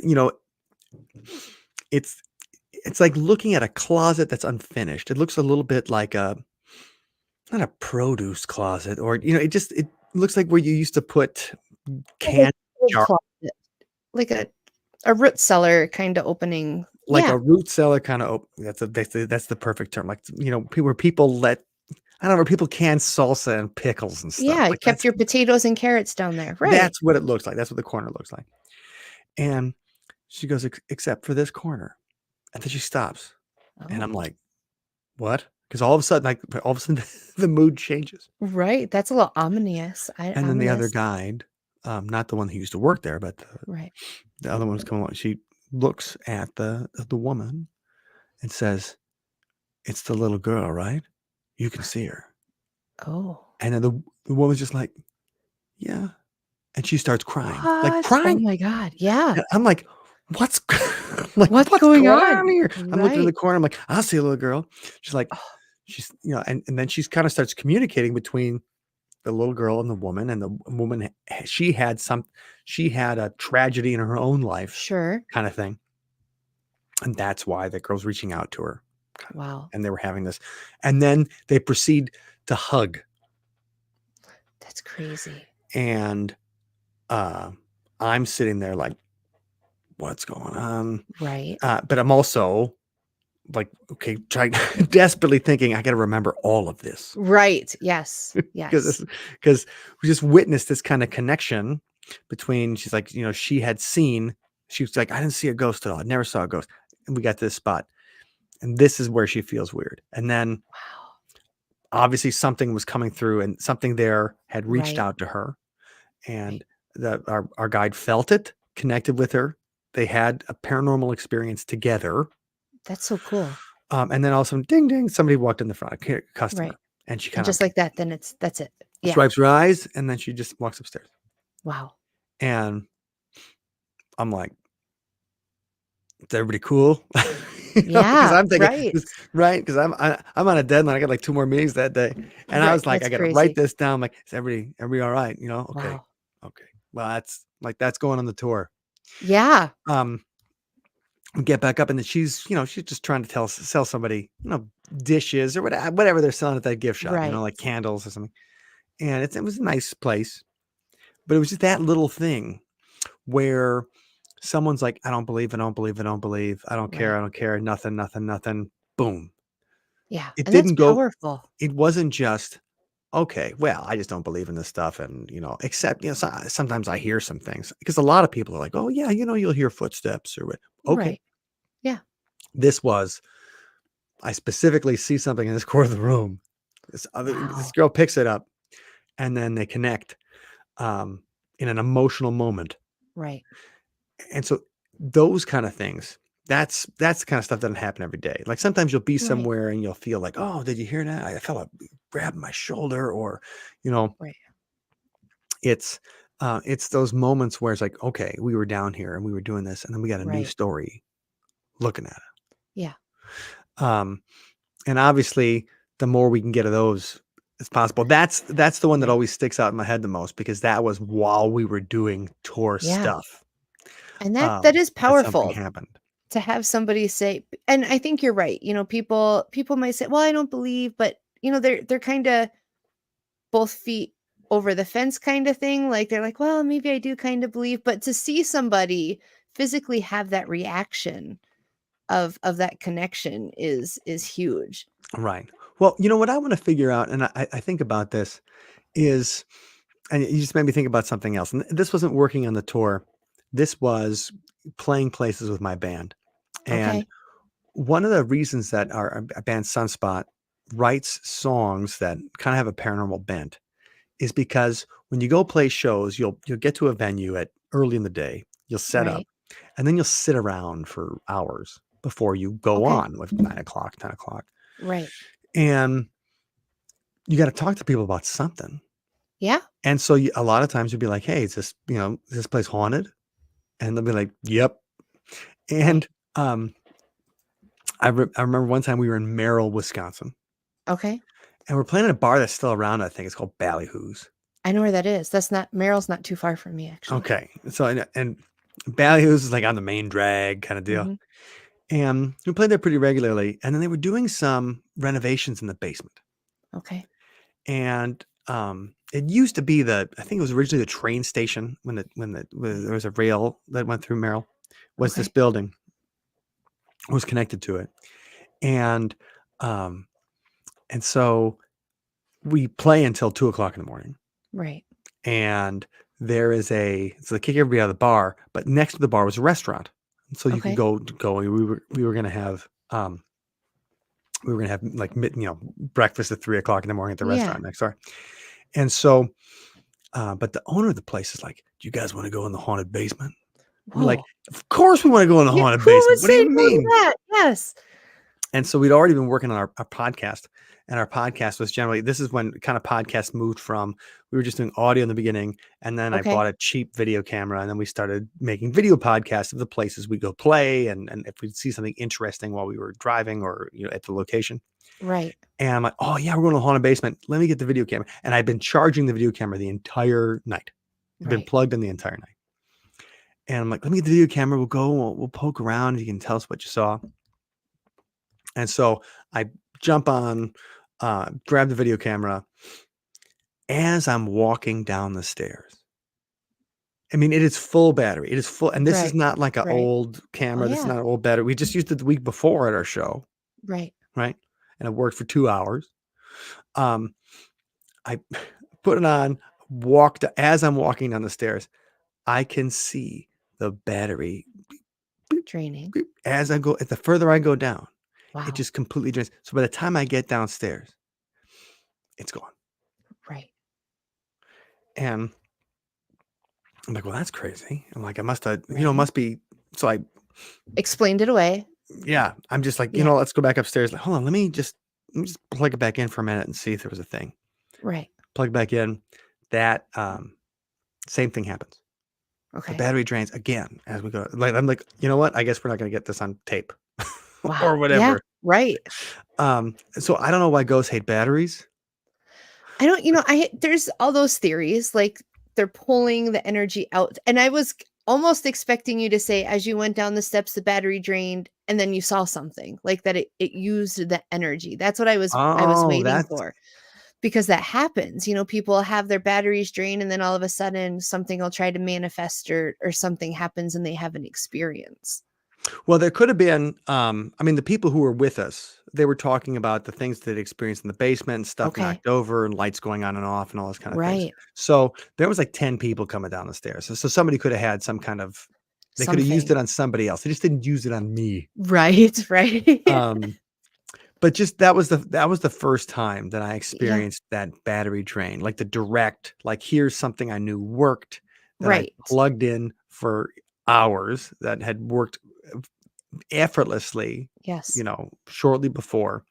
it's like looking at a closet that's unfinished. It looks a little bit like not a produce closet, or it looks like where you used to put canned jar, Closet. Like a root cellar kind of opening. like Yeah. a root cellar kind of. That's the perfect term. Like where people where people can salsa and pickles and stuff. Yeah. Like Kept your potatoes and carrots down there. Right. that's what it looks like. That's what the corner looks like. And she goes, except for this corner, and then she stops, and I'm Oh. like, what? Because all of a sudden, the mood changes. Right. That's a little ominous. And then the other Ominous. guide, not the one who used to work there, but Right. the other one's coming along. She looks at the woman and says, it's the little girl, right? You can see her. Oh. And then the woman's just like, yeah. And she starts crying. Like What? Oh crying. my God. Yeah. And I'm like, what's What's going on? here? I'm looking in the Right. corner. I'm like, I see a little girl. She's like, Oh, she's, and then she's kind of starts communicating between the little girl and the woman, and the woman, she had a tragedy in her own life sure. kind of thing. And that's why the girl's reaching out to her. Wow. And they were having this. And then they proceed to hug. That's crazy. And I'm sitting there like, what's going on? Right. But I'm also like, okay, desperately thinking, I got to remember all of this. Right. Yes. Yes. Because we just witnessed this kind of connection between, she's like, she was like, I didn't see a ghost at all. I never saw a ghost. And we got to this spot. And this is where she feels weird. And then Wow. obviously something was coming through and something there had reached Right. out to her. And our guide felt it, connected with her. They had a paranormal experience together. That's so cool. And then all of a sudden, ding, ding, somebody walked in the front, a customer. Right. And she And kind of just like that, then that's it. Yeah. swipes her eyes, and then she just walks upstairs. Wow. And I'm like, is everybody cool? Because Yeah. I'm thinking, Right. right? Because I'm on a deadline. I got like 2 more meetings that day, and I Right. was like, That's I got to crazy. write this down. Like, is everybody all right? Okay, Wow. okay. Well, that's going on the tour. Yeah. We get back up, and then she's just trying to sell somebody, dishes or whatever they're selling at that gift shop, Right. like candles or something. And it was a nice place. But it was just that little thing where someone's like, I don't believe, I don't believe, I don't believe, I don't care, I Right. don't care, nothing, nothing, nothing. Boom. Yeah. It And that's didn't go, powerful. it wasn't just, okay, well, I just don't believe in this stuff. And, except, sometimes I hear some things because a lot of people are like, oh, yeah, you'll hear footsteps or what. Okay. Right. Yeah. This was, I specifically see something in this corner of the room. This Wow. girl picks it up and then they connect in an emotional moment. Right. And so those kind of things, that's the kind of stuff that doesn't happen every day. Like sometimes you'll be Right. somewhere and you'll feel like, oh, did you hear that? I felt a grab my shoulder, or, you know, Right. it's those moments where it's like, okay, we were down here and we were doing this, and then we got a new Right. story looking at Yeah. it. And obviously, the more we can get of those as possible. That's the one that Right. always sticks out in my head the most, because that was while we were doing tour Yeah. stuff. And that is That something powerful happened. to have somebody say, and I think you're right. People might say, well, I don't believe, but they're kind of both feet over the fence kind of thing. Like they're like, well, maybe I do kind of believe, but to see somebody physically have that reaction of that connection is huge. Right. Well, what I want to figure out, and I think about this, is, and you just made me think about something else. And this wasn't working on the tour. This was playing places with my band. And Okay. one of the reasons that our band Sunspot writes songs that kind of have a paranormal bent is because when you go play shows, you'll get to a venue at early in the day, you'll set up, Right. and then you'll sit around for hours before you go Okay. on with 9 o'clock, 10 o'clock. Right. And you got to talk to people about something. Yeah. And so a lot of times you'll be like, hey, is this place haunted? And they'll be like, yep. Right. And I remember one time we were in Merrill, Wisconsin, Okay. and we're playing at a bar that's still around. I think it's called Ballyhoo's. I know where that is. That's not Merrill's not too far from me, actually. Okay. So, and Ballyhoo's is like on the main drag kind of deal. Hmm. And we played there pretty regularly. And then they were doing some renovations in the basement. Okay. And it used to be I think it was originally the train station when there was a rail that went through Merrill, was this Okay. building was connected to it. And so we play until 2 o'clock in the morning. Right. And there is so they kick everybody out of the bar, but next to the bar was a restaurant. So you could Okay. go. We were gonna have like breakfast at 3 o'clock in the morning at the Yeah. restaurant next door. And so but the owner of the place is like, do you guys want to go in the haunted basement? We're like, Whoa. of course we want to go in the Yeah, haunted who would basement. What do say you no to mean? that? Yes. And so we'd already been working on our podcast, and our podcast was generally, this is when kind of podcast moved from, we were just doing audio in the beginning. And then I Okay. bought a cheap video camera, and then we started making video podcasts of the places we go play. And if we'd see something interesting while we were driving or, at the location. Right. And I'm like, oh yeah, we're going to the haunted basement. Let me get the video camera. And I'd been charging the video camera the entire night. It'd been Right. plugged in the entire night. And I'm like, let me get the video camera. We'll go, we'll poke around. You can tell us what you saw. And so I jump on, grab the video camera as I'm walking down the stairs. I mean, it is full battery. It is full. And this is Right. not like an Right. old Oh, camera. This is yeah. not an old battery. We just used it the week before at our show. Right. Right. And it worked for 2 hours. Um, I put it on, as I'm walking down the stairs, I can see the battery Draining. as I go, the further I go down, it Wow. just completely drains. So by the time I get downstairs, it's gone. Right. And I'm like, well, that's crazy. I'm like, I must have, Right. must be. So Explained it away. I'm just like, Yeah. let's go back upstairs. Like, hold on, let me just plug it back in for a minute and see if there was a thing. Right. Plug back in. That same thing happens. The Okay. battery drains again as we go. Like, I'm like, you know what? I guess we're not going to get this on tape Wow. or Yeah. whatever. Right. So I don't know why ghosts hate batteries. I don't, there's all those theories, like they're pulling the energy out. And I was almost expecting you to say, as you went down the steps, the battery drained, and then you saw something like that. It used the energy. That's what I was Oh, waiting for. because that happens. People have their batteries drained and then all of a sudden something will try to manifest or something happens and they have an experience. Well, there could have been, the people who were with us, they were talking about the things that they experienced in the basement and stuff Okay. knocked over and lights going on and off and all those kind of things. Right. So there was like 10 people coming down the stairs. So somebody could have had some kind of, they could have used Something. it on somebody else. They just didn't use it on me. Right. But just that was the first time that I Yeah. experienced that battery drain, like the direct, like here's something I knew worked that I Right. plugged in for hours that had worked effortlessly, Yes. shortly before.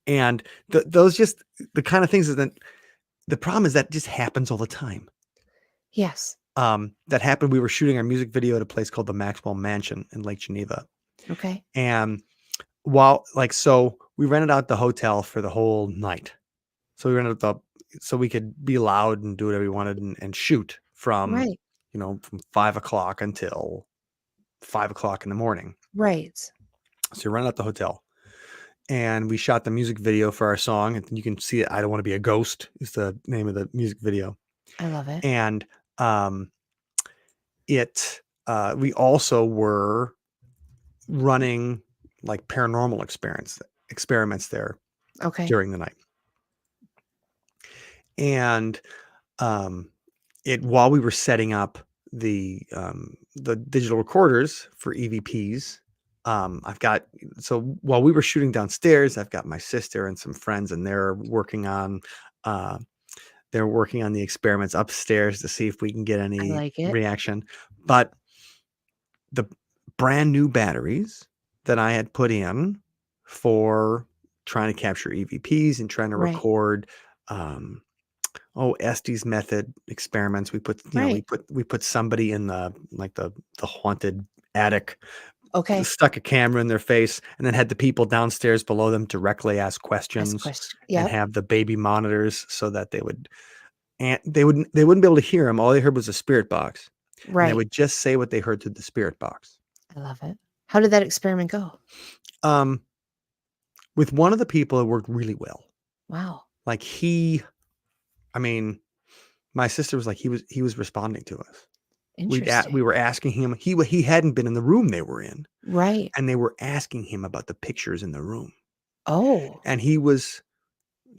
And those just the kind of things that the problem is that just happens all the time. Yes. That happened. We were shooting our music video at a place called the Maxwell Mansion in Lake Geneva. Okay. And so we rented out the hotel for the whole night. So we rented so we could be loud and do whatever we wanted and shoot from, Right. from 5 o'clock until 5 o'clock in the morning. Right. So we rented out the hotel and we shot the music video for our song. And you can see it. I Don't Want to Be a Ghost is the name of the music video. I love it. And, we also were running like paranormal experiments there Okay. during the night. And while we were setting up the digital recorders for EVPs, while we were shooting downstairs, I've got my sister and some friends, and they're working on the experiments upstairs to see if we can get I any like it. reaction. But the brand new batteries that I had put in for trying to capture EVPs and trying to Right. record Estes method experiments. We put Right. we put somebody in the haunted attic, Okay. stuck a camera in their face, and then had the people downstairs below them directly ask Ask questions question. and Yep. have the baby monitors so that they wouldn't be able to hear them. All they heard was a spirit box. And they Right. would just say what they heard through the spirit box. I love it. How did that experiment go? With one of the people, it worked really well. Wow. Like my sister was like, he was responding to us. Interesting. We were asking him, he hadn't been in the room they were in, Right. and they were asking him about the pictures in the room. Oh. And he was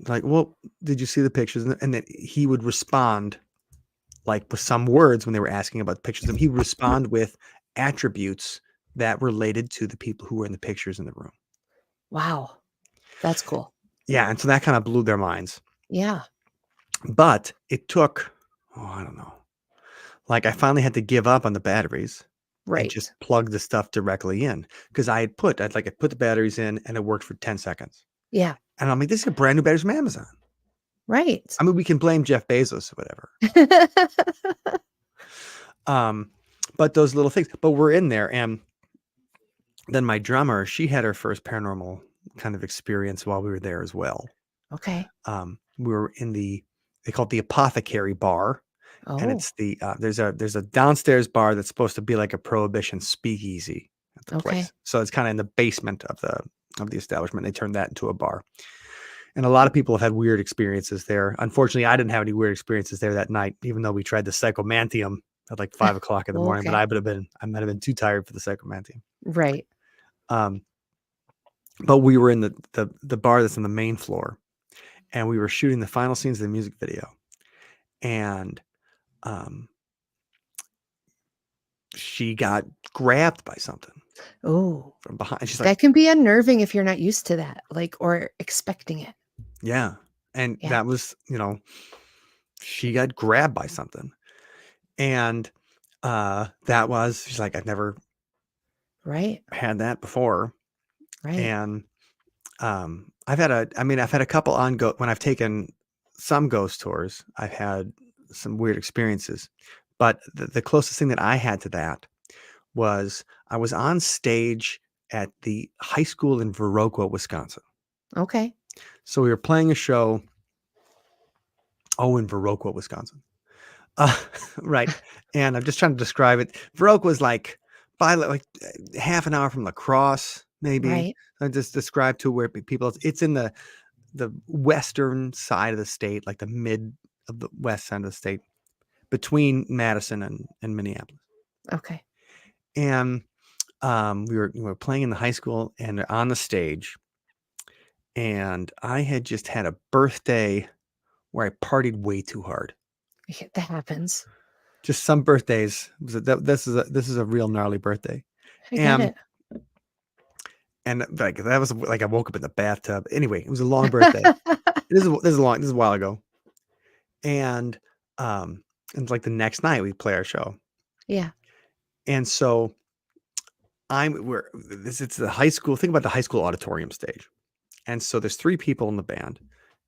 like, well, did you see the pictures? And then he would respond like with some words when they were asking about the pictures. And he would respond with attributes that related to the people who were in the pictures in the room. Wow. That's cool. Yeah. And so that kind of blew their minds. Yeah. But it took, I don't know. Like I finally had to give up on the batteries. Right. And just plug the stuff directly in. Because I put the batteries in and it worked for 10 seconds. Yeah. And I'm like, this is a brand new batteries from Amazon. Right. I mean, we can blame Jeff Bezos or whatever. But those little things. But we're in there. And then my drummer, she had her first paranormal kind of experience while we were there as well. Okay. We were in they call it the Apothecary Bar. Oh. And it's there's a downstairs bar that's supposed to be like a prohibition speakeasy at the place. So it's kind of in the basement of the establishment. They turned that into a bar. And a lot of people have had weird experiences there. Unfortunately, I didn't have any weird experiences there that night, even though we tried the psychomantium at like 5 o'clock in the morning. But I might have been too tired for the psychomantium. Right. But we were in the bar that's on the main floor, and we were shooting the final scenes of the music video. And she got grabbed by something. Oh, from behind. She's that like, can be unnerving if you're not used to that, or expecting it. yeah. And Yeah. that was, she got grabbed by something. And she's like, I've never Right. had that before. Right. And I've had a couple when I've taken some ghost tours, I've had some weird experiences. But the closest thing that I had to that was I was on stage at the high school in Viroqua, Wisconsin. Okay. So we were playing a show. In Viroqua, Wisconsin. Right. And I'm just trying to describe it. Viroqua was like half an hour from La Crosse, maybe. Right. I just described to where people. It's in the the western side of the state, like the mid of the west side of the state, between Madison and Minneapolis. Okay. And we were playing in the high school and on the stage, and I had just had a birthday where I partied way too hard. Yeah, that happens. Just some birthdays. This is a real gnarly birthday. I get it. And like that was like I woke up in the bathtub. Anyway, it was a long birthday. This is a while ago. And like the next night we play our show. Yeah. And so it's the high school. Think about the high school auditorium stage. And so there's 3 people in the band,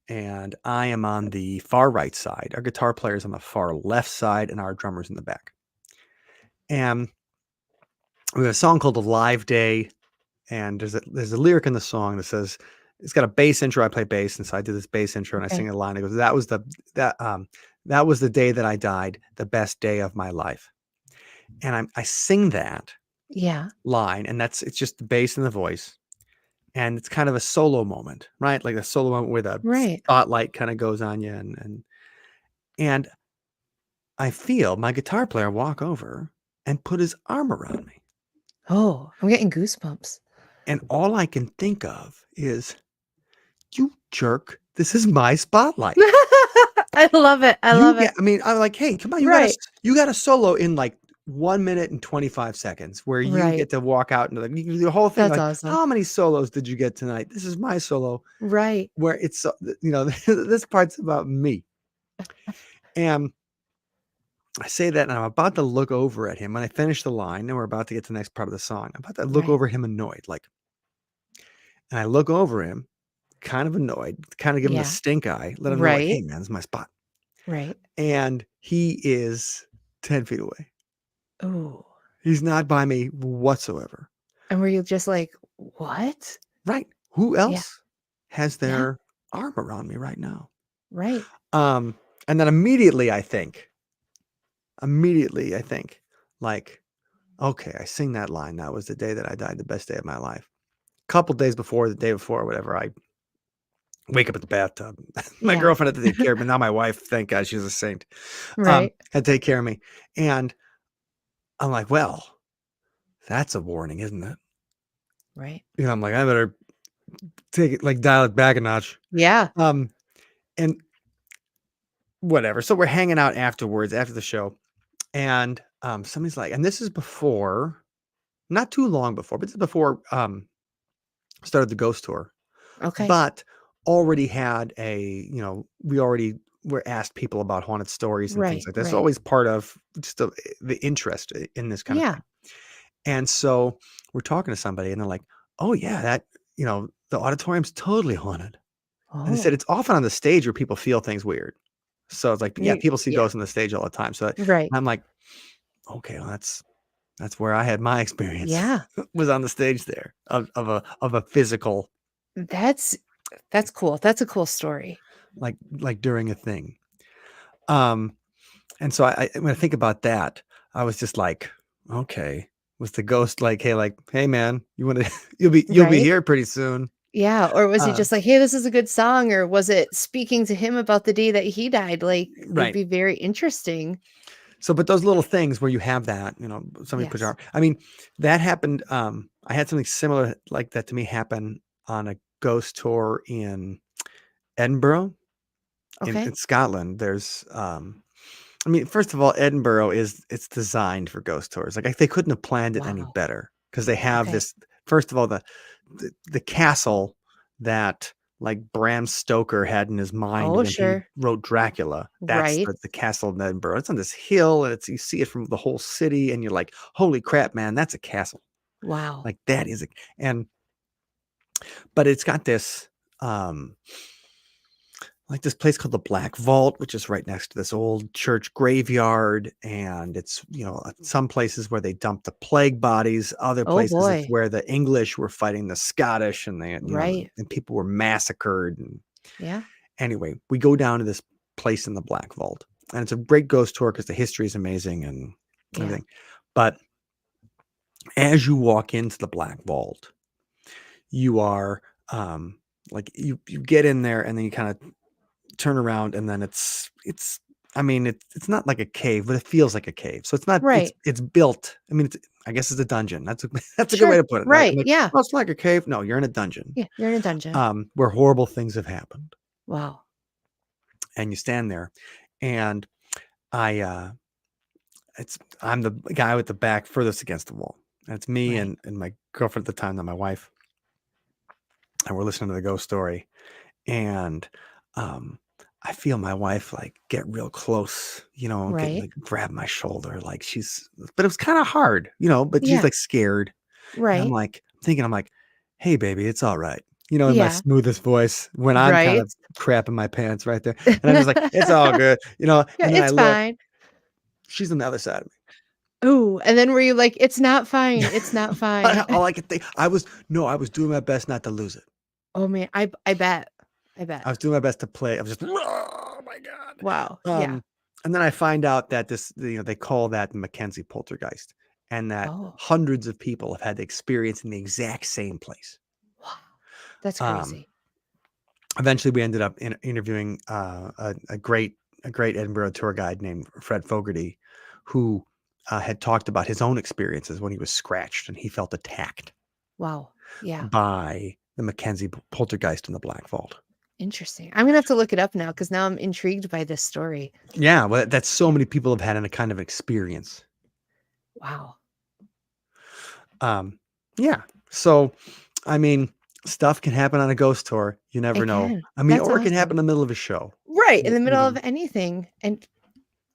and I am on the far right side. Our guitar player's on the far left side, and our drummer's in the back. And we have a song called "A Live Day," and there's a lyric in the song that says, it's got a bass intro. I play bass, and so I did this bass intro, and I sing a line. It goes, that was the day that I died, the best day of my life. And I sing that line, and it's just the bass and the voice. And it's kind of a solo moment, right? Like a solo moment where the spotlight kind of goes on you. And I feel my guitar player walk over and put his arm around me. Oh, I'm getting goosebumps. And all I can think of is, you jerk, this is my spotlight. I love it. I love it. I mean, I'm like, hey, come on, you got a solo in like 1 minute and 25 seconds where you get to walk out into the whole thing. That's like, awesome. How many solos did you get tonight? This is my solo. Right. Where it's, this part's about me. And I say that, and I'm about to look over at him when I finish the line, and we're about to get to the next part of the song. I'm about to look over him annoyed, and I look over him, kind of annoyed, kind of give him a stink eye, let him know, like, hey man, this is my spot. Right. And he is 10 feet away. Oh. He's not by me whatsoever. And were you just like, what? Right. Who else has their arm around me right now? Right. And then immediately I think, like, okay, I sing that line. That was the day that I died, the best day of my life. A couple days before, the day before, whatever, I wake up in the bathtub. My girlfriend had to take care of me. Now my wife, thank God, she's a saint. Right. Had to take care of me. And I'm like, well, that's a warning, isn't it? Right. I'm like, I better take it, like dial it back a notch. Yeah. And whatever. So we're hanging out afterwards, after the show. And somebody's like, and this is before, not too long before, but this is before started the ghost tour. Okay. But already had we already were asked people about haunted stories and things like that. It's always part of just the interest in this kind of thing. And so we're talking to somebody, and they're like, oh yeah, that, the auditorium's totally haunted. And they said it's often on the stage where people feel things weird. So it's like, people see ghosts on the stage all the time. So I'm like, okay, well, that's where I had my experience. Yeah. Was on the stage there of a physical. That's cool. That's a cool story. Like during a thing. And so when I think about that, I was just like, okay, was the ghost like, hey man, you'll be here pretty soon. Yeah. Or was he just like, hey, this is a good song? Or was it speaking to him about the day that he died? Like, it'd be very interesting. So, but those little things where you have that, somebody put your arm. I mean, that happened. I had something similar like that to me happen on a ghost tour in Edinburgh, in Scotland. There's, first of all, Edinburgh it's designed for ghost tours. Like they couldn't have planned it any better, because they have this. First of all, the castle that like Bram Stoker had in his mind when he wrote Dracula. That's the castle in Edinburgh. It's on this hill, and you see it from the whole city, and you're like, holy crap, man, that's a castle. Wow. Like that is but it's got this like this place called the Black Vault, which is right next to this old church graveyard. And it's, some places where they dumped the plague bodies, other places it's where the English were fighting the Scottish, and they, and people were massacred. And anyway, we go down to this place in the Black Vault, and it's a great ghost tour because the history is amazing and everything. But as you walk into the Black Vault, you are, like you get in there and then you kind of turn around and then it's not like a cave, but it feels like a cave. So it's not Right. it's built. I mean, I guess it's a dungeon. That's a that's a good way Sure. to put it. I'm Right. like, Yeah. oh, it's like a cave. No, you're in a dungeon. Yeah. You're in a dungeon. Where horrible things have happened. Wow. And you stand there, and I'm the guy with the back furthest against the wall. And it's me Right. and my girlfriend at the time, not my wife. And we're listening to the ghost story. And I feel my wife like get real close, get Right. like grab my shoulder, like but it was kind of hard, but she's Yeah. like scared. And I'm Right. like, hey baby, it's all right. In my Yeah. smoothest voice when I'm kind Right. of crapping my pants right there. And I'm just like, it's all good, Yeah. and then I It's look, fine. she's on the other side of me. Ooh. And then were you like, it's not fine. It's not fine. All I could think, I was doing my best not to lose it. Oh man. I bet. I was doing my best to play. I was just, oh my God. Wow. Yeah. And then I find out that they call that the Mackenzie poltergeist, and that Oh. hundreds of people have had the experience in the exact same place. Wow. That's Um, crazy. Eventually, we ended up interviewing a great Edinburgh tour guide named Fred Fogarty, who had talked about his own experiences when he was scratched and he felt attacked Wow. Yeah. by the Mackenzie poltergeist in the Black Vault. Interesting. I'm gonna have to look it up now because now I'm intrigued by this story. Yeah, well, that's so many people have had a kind of experience. Wow. Yeah. So, I mean, stuff can happen on a ghost tour. You never It know. can. I mean, That's or it can happen awesome. in the middle of a show. Right. In the middle know. of anything and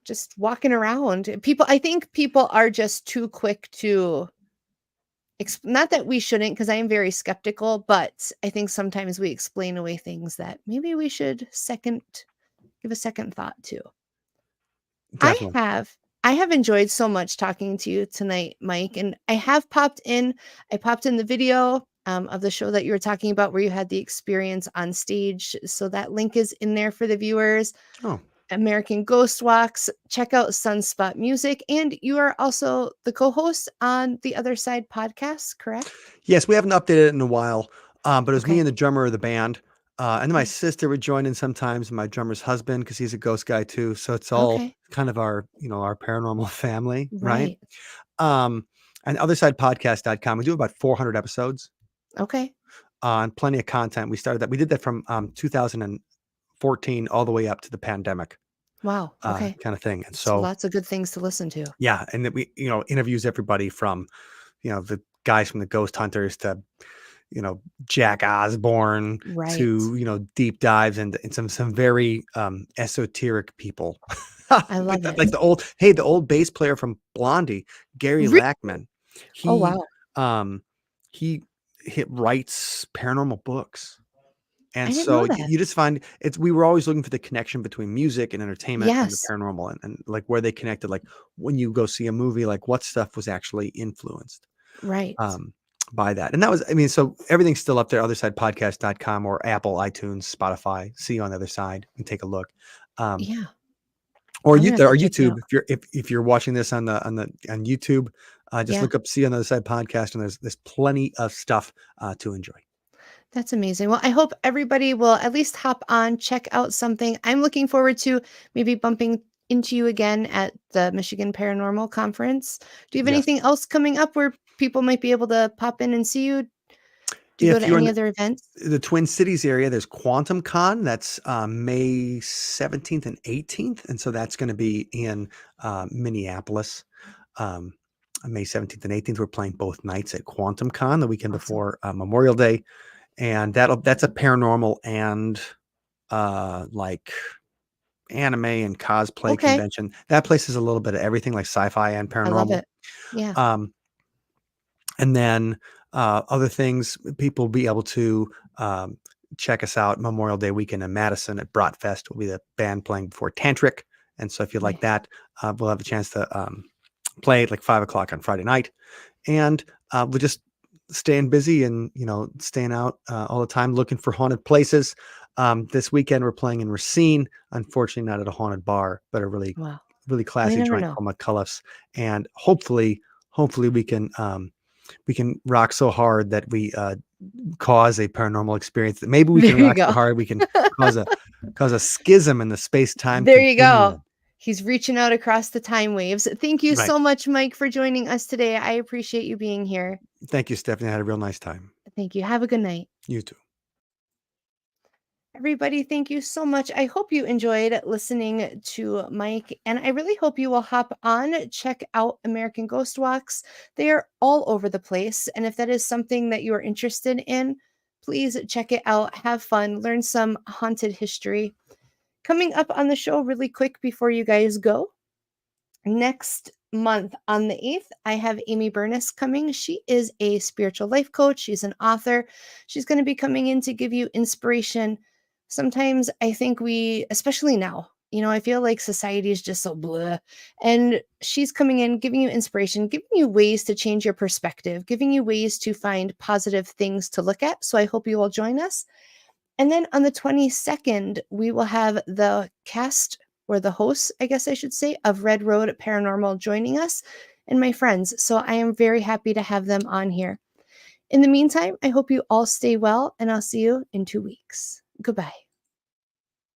just walking around. I think people are just too quick to not that we shouldn't, because I am very skeptical, but I think sometimes we explain away things that maybe we should give a second thought to. Definitely. I have enjoyed so much talking to you tonight, Mike, and I popped in the video of the show that you were talking about where you had the experience on stage. So that link is in there for the viewers. Oh, American Ghost Walks. Check out Sunspot Music. And you are also the co-host on the Other Side podcast, correct? yes, we haven't updated it in a while, but it was me Okay. and the drummer of the band. And then my Okay. sister would join in sometimes, my drummer's husband, because he's a ghost guy too. So it's all Okay. kind of our paranormal family, right? Right. And othersidepodcast.com. We do about 400 episodes Okay. and plenty of content. We started that. We did that from 2014 all the way up to the pandemic. Wow. Okay. Kind of thing. And So so, lots of good things to listen to. yeah. And that we, interviews everybody from, the guys from the Ghost Hunters to, Jack Osborne Right. to, deep dives and some very esoteric people. I love it. Like the old bass player from Blondie, Gary Re- Lackman. Oh, wow. He writes paranormal books. I And didn't so know that. you just find we were always looking for the connection between music and entertainment and the Yes. paranormal and like where they connected, like when you go see a movie, like what stuff was actually influenced Right. by that. And that was, so everything's still up there, othersidepodcast.com or Apple, iTunes, Spotify. See you on the other side and take a look. Yeah. Or I'm gonna have to check it YouTube, out. if you're watching this on YouTube, just Yeah. look up See you on the Other Side podcast, and there's plenty of stuff to enjoy. That's amazing. Well, I hope everybody will at least hop on, check out something. I'm looking forward to maybe bumping into you again at the Michigan Paranormal Conference. Do you have Yes. anything else coming up where people might be able to pop in and see you? Do you go If to you're any in other events? the Twin Cities area, there's Quantum Con. That's May 17th and 18th. And so that's going to be in Minneapolis. May 17th and 18th, we're playing both nights at Quantum Con the weekend Awesome. before Memorial Day. And that's a paranormal and like anime and cosplay convention. That place is a little bit of everything, like sci-fi and paranormal. I love it. Yeah. And then other things, people will be able to check us out Memorial Day weekend in Madison at Bratfest. Will be the band playing before Tantric. And so if you like that, we'll have a chance to play at like 5:00 on Friday night. And we're just staying busy and, staying out all the time looking for haunted places. This weekend we're playing in Racine, unfortunately not at a haunted bar, but a really, Wow. really classy never joint know. called McCullough's. And hopefully we can rock so hard that we cause a paranormal experience. That maybe we There can you rock so go. hard we can cause a schism in the space-time There you continuum. go. He's reaching out across the time waves. Thank you Right. so much, Mike, for joining us today. I appreciate you being here. Thank you, Stephanie. I had a real nice time. Thank you. Have a good night. You too. Everybody, thank you so much. I hope you enjoyed listening to Mike, and I really hope you will hop on, check out American Ghost Walks. They are all over the place, and if that is something that you are interested in, please check it out, have fun, learn some haunted history. Coming up on the show really quick before you guys go, next month on the 8th, I have Amy Burness coming. She is a spiritual life coach. She's an author. She's going to be coming in to give you inspiration. Sometimes I think we, especially now, I feel like society is just so blah. And she's coming in, giving you inspiration, giving you ways to change your perspective, giving you ways to find positive things to look at. So I hope you will join us. And then on the 22nd, we will have the cast, or the hosts, I guess I should say, of Red Road Paranormal joining us and my friends. So I am very happy to have them on here. In the meantime, I hope you all stay well, and I'll see you in 2 weeks. Goodbye.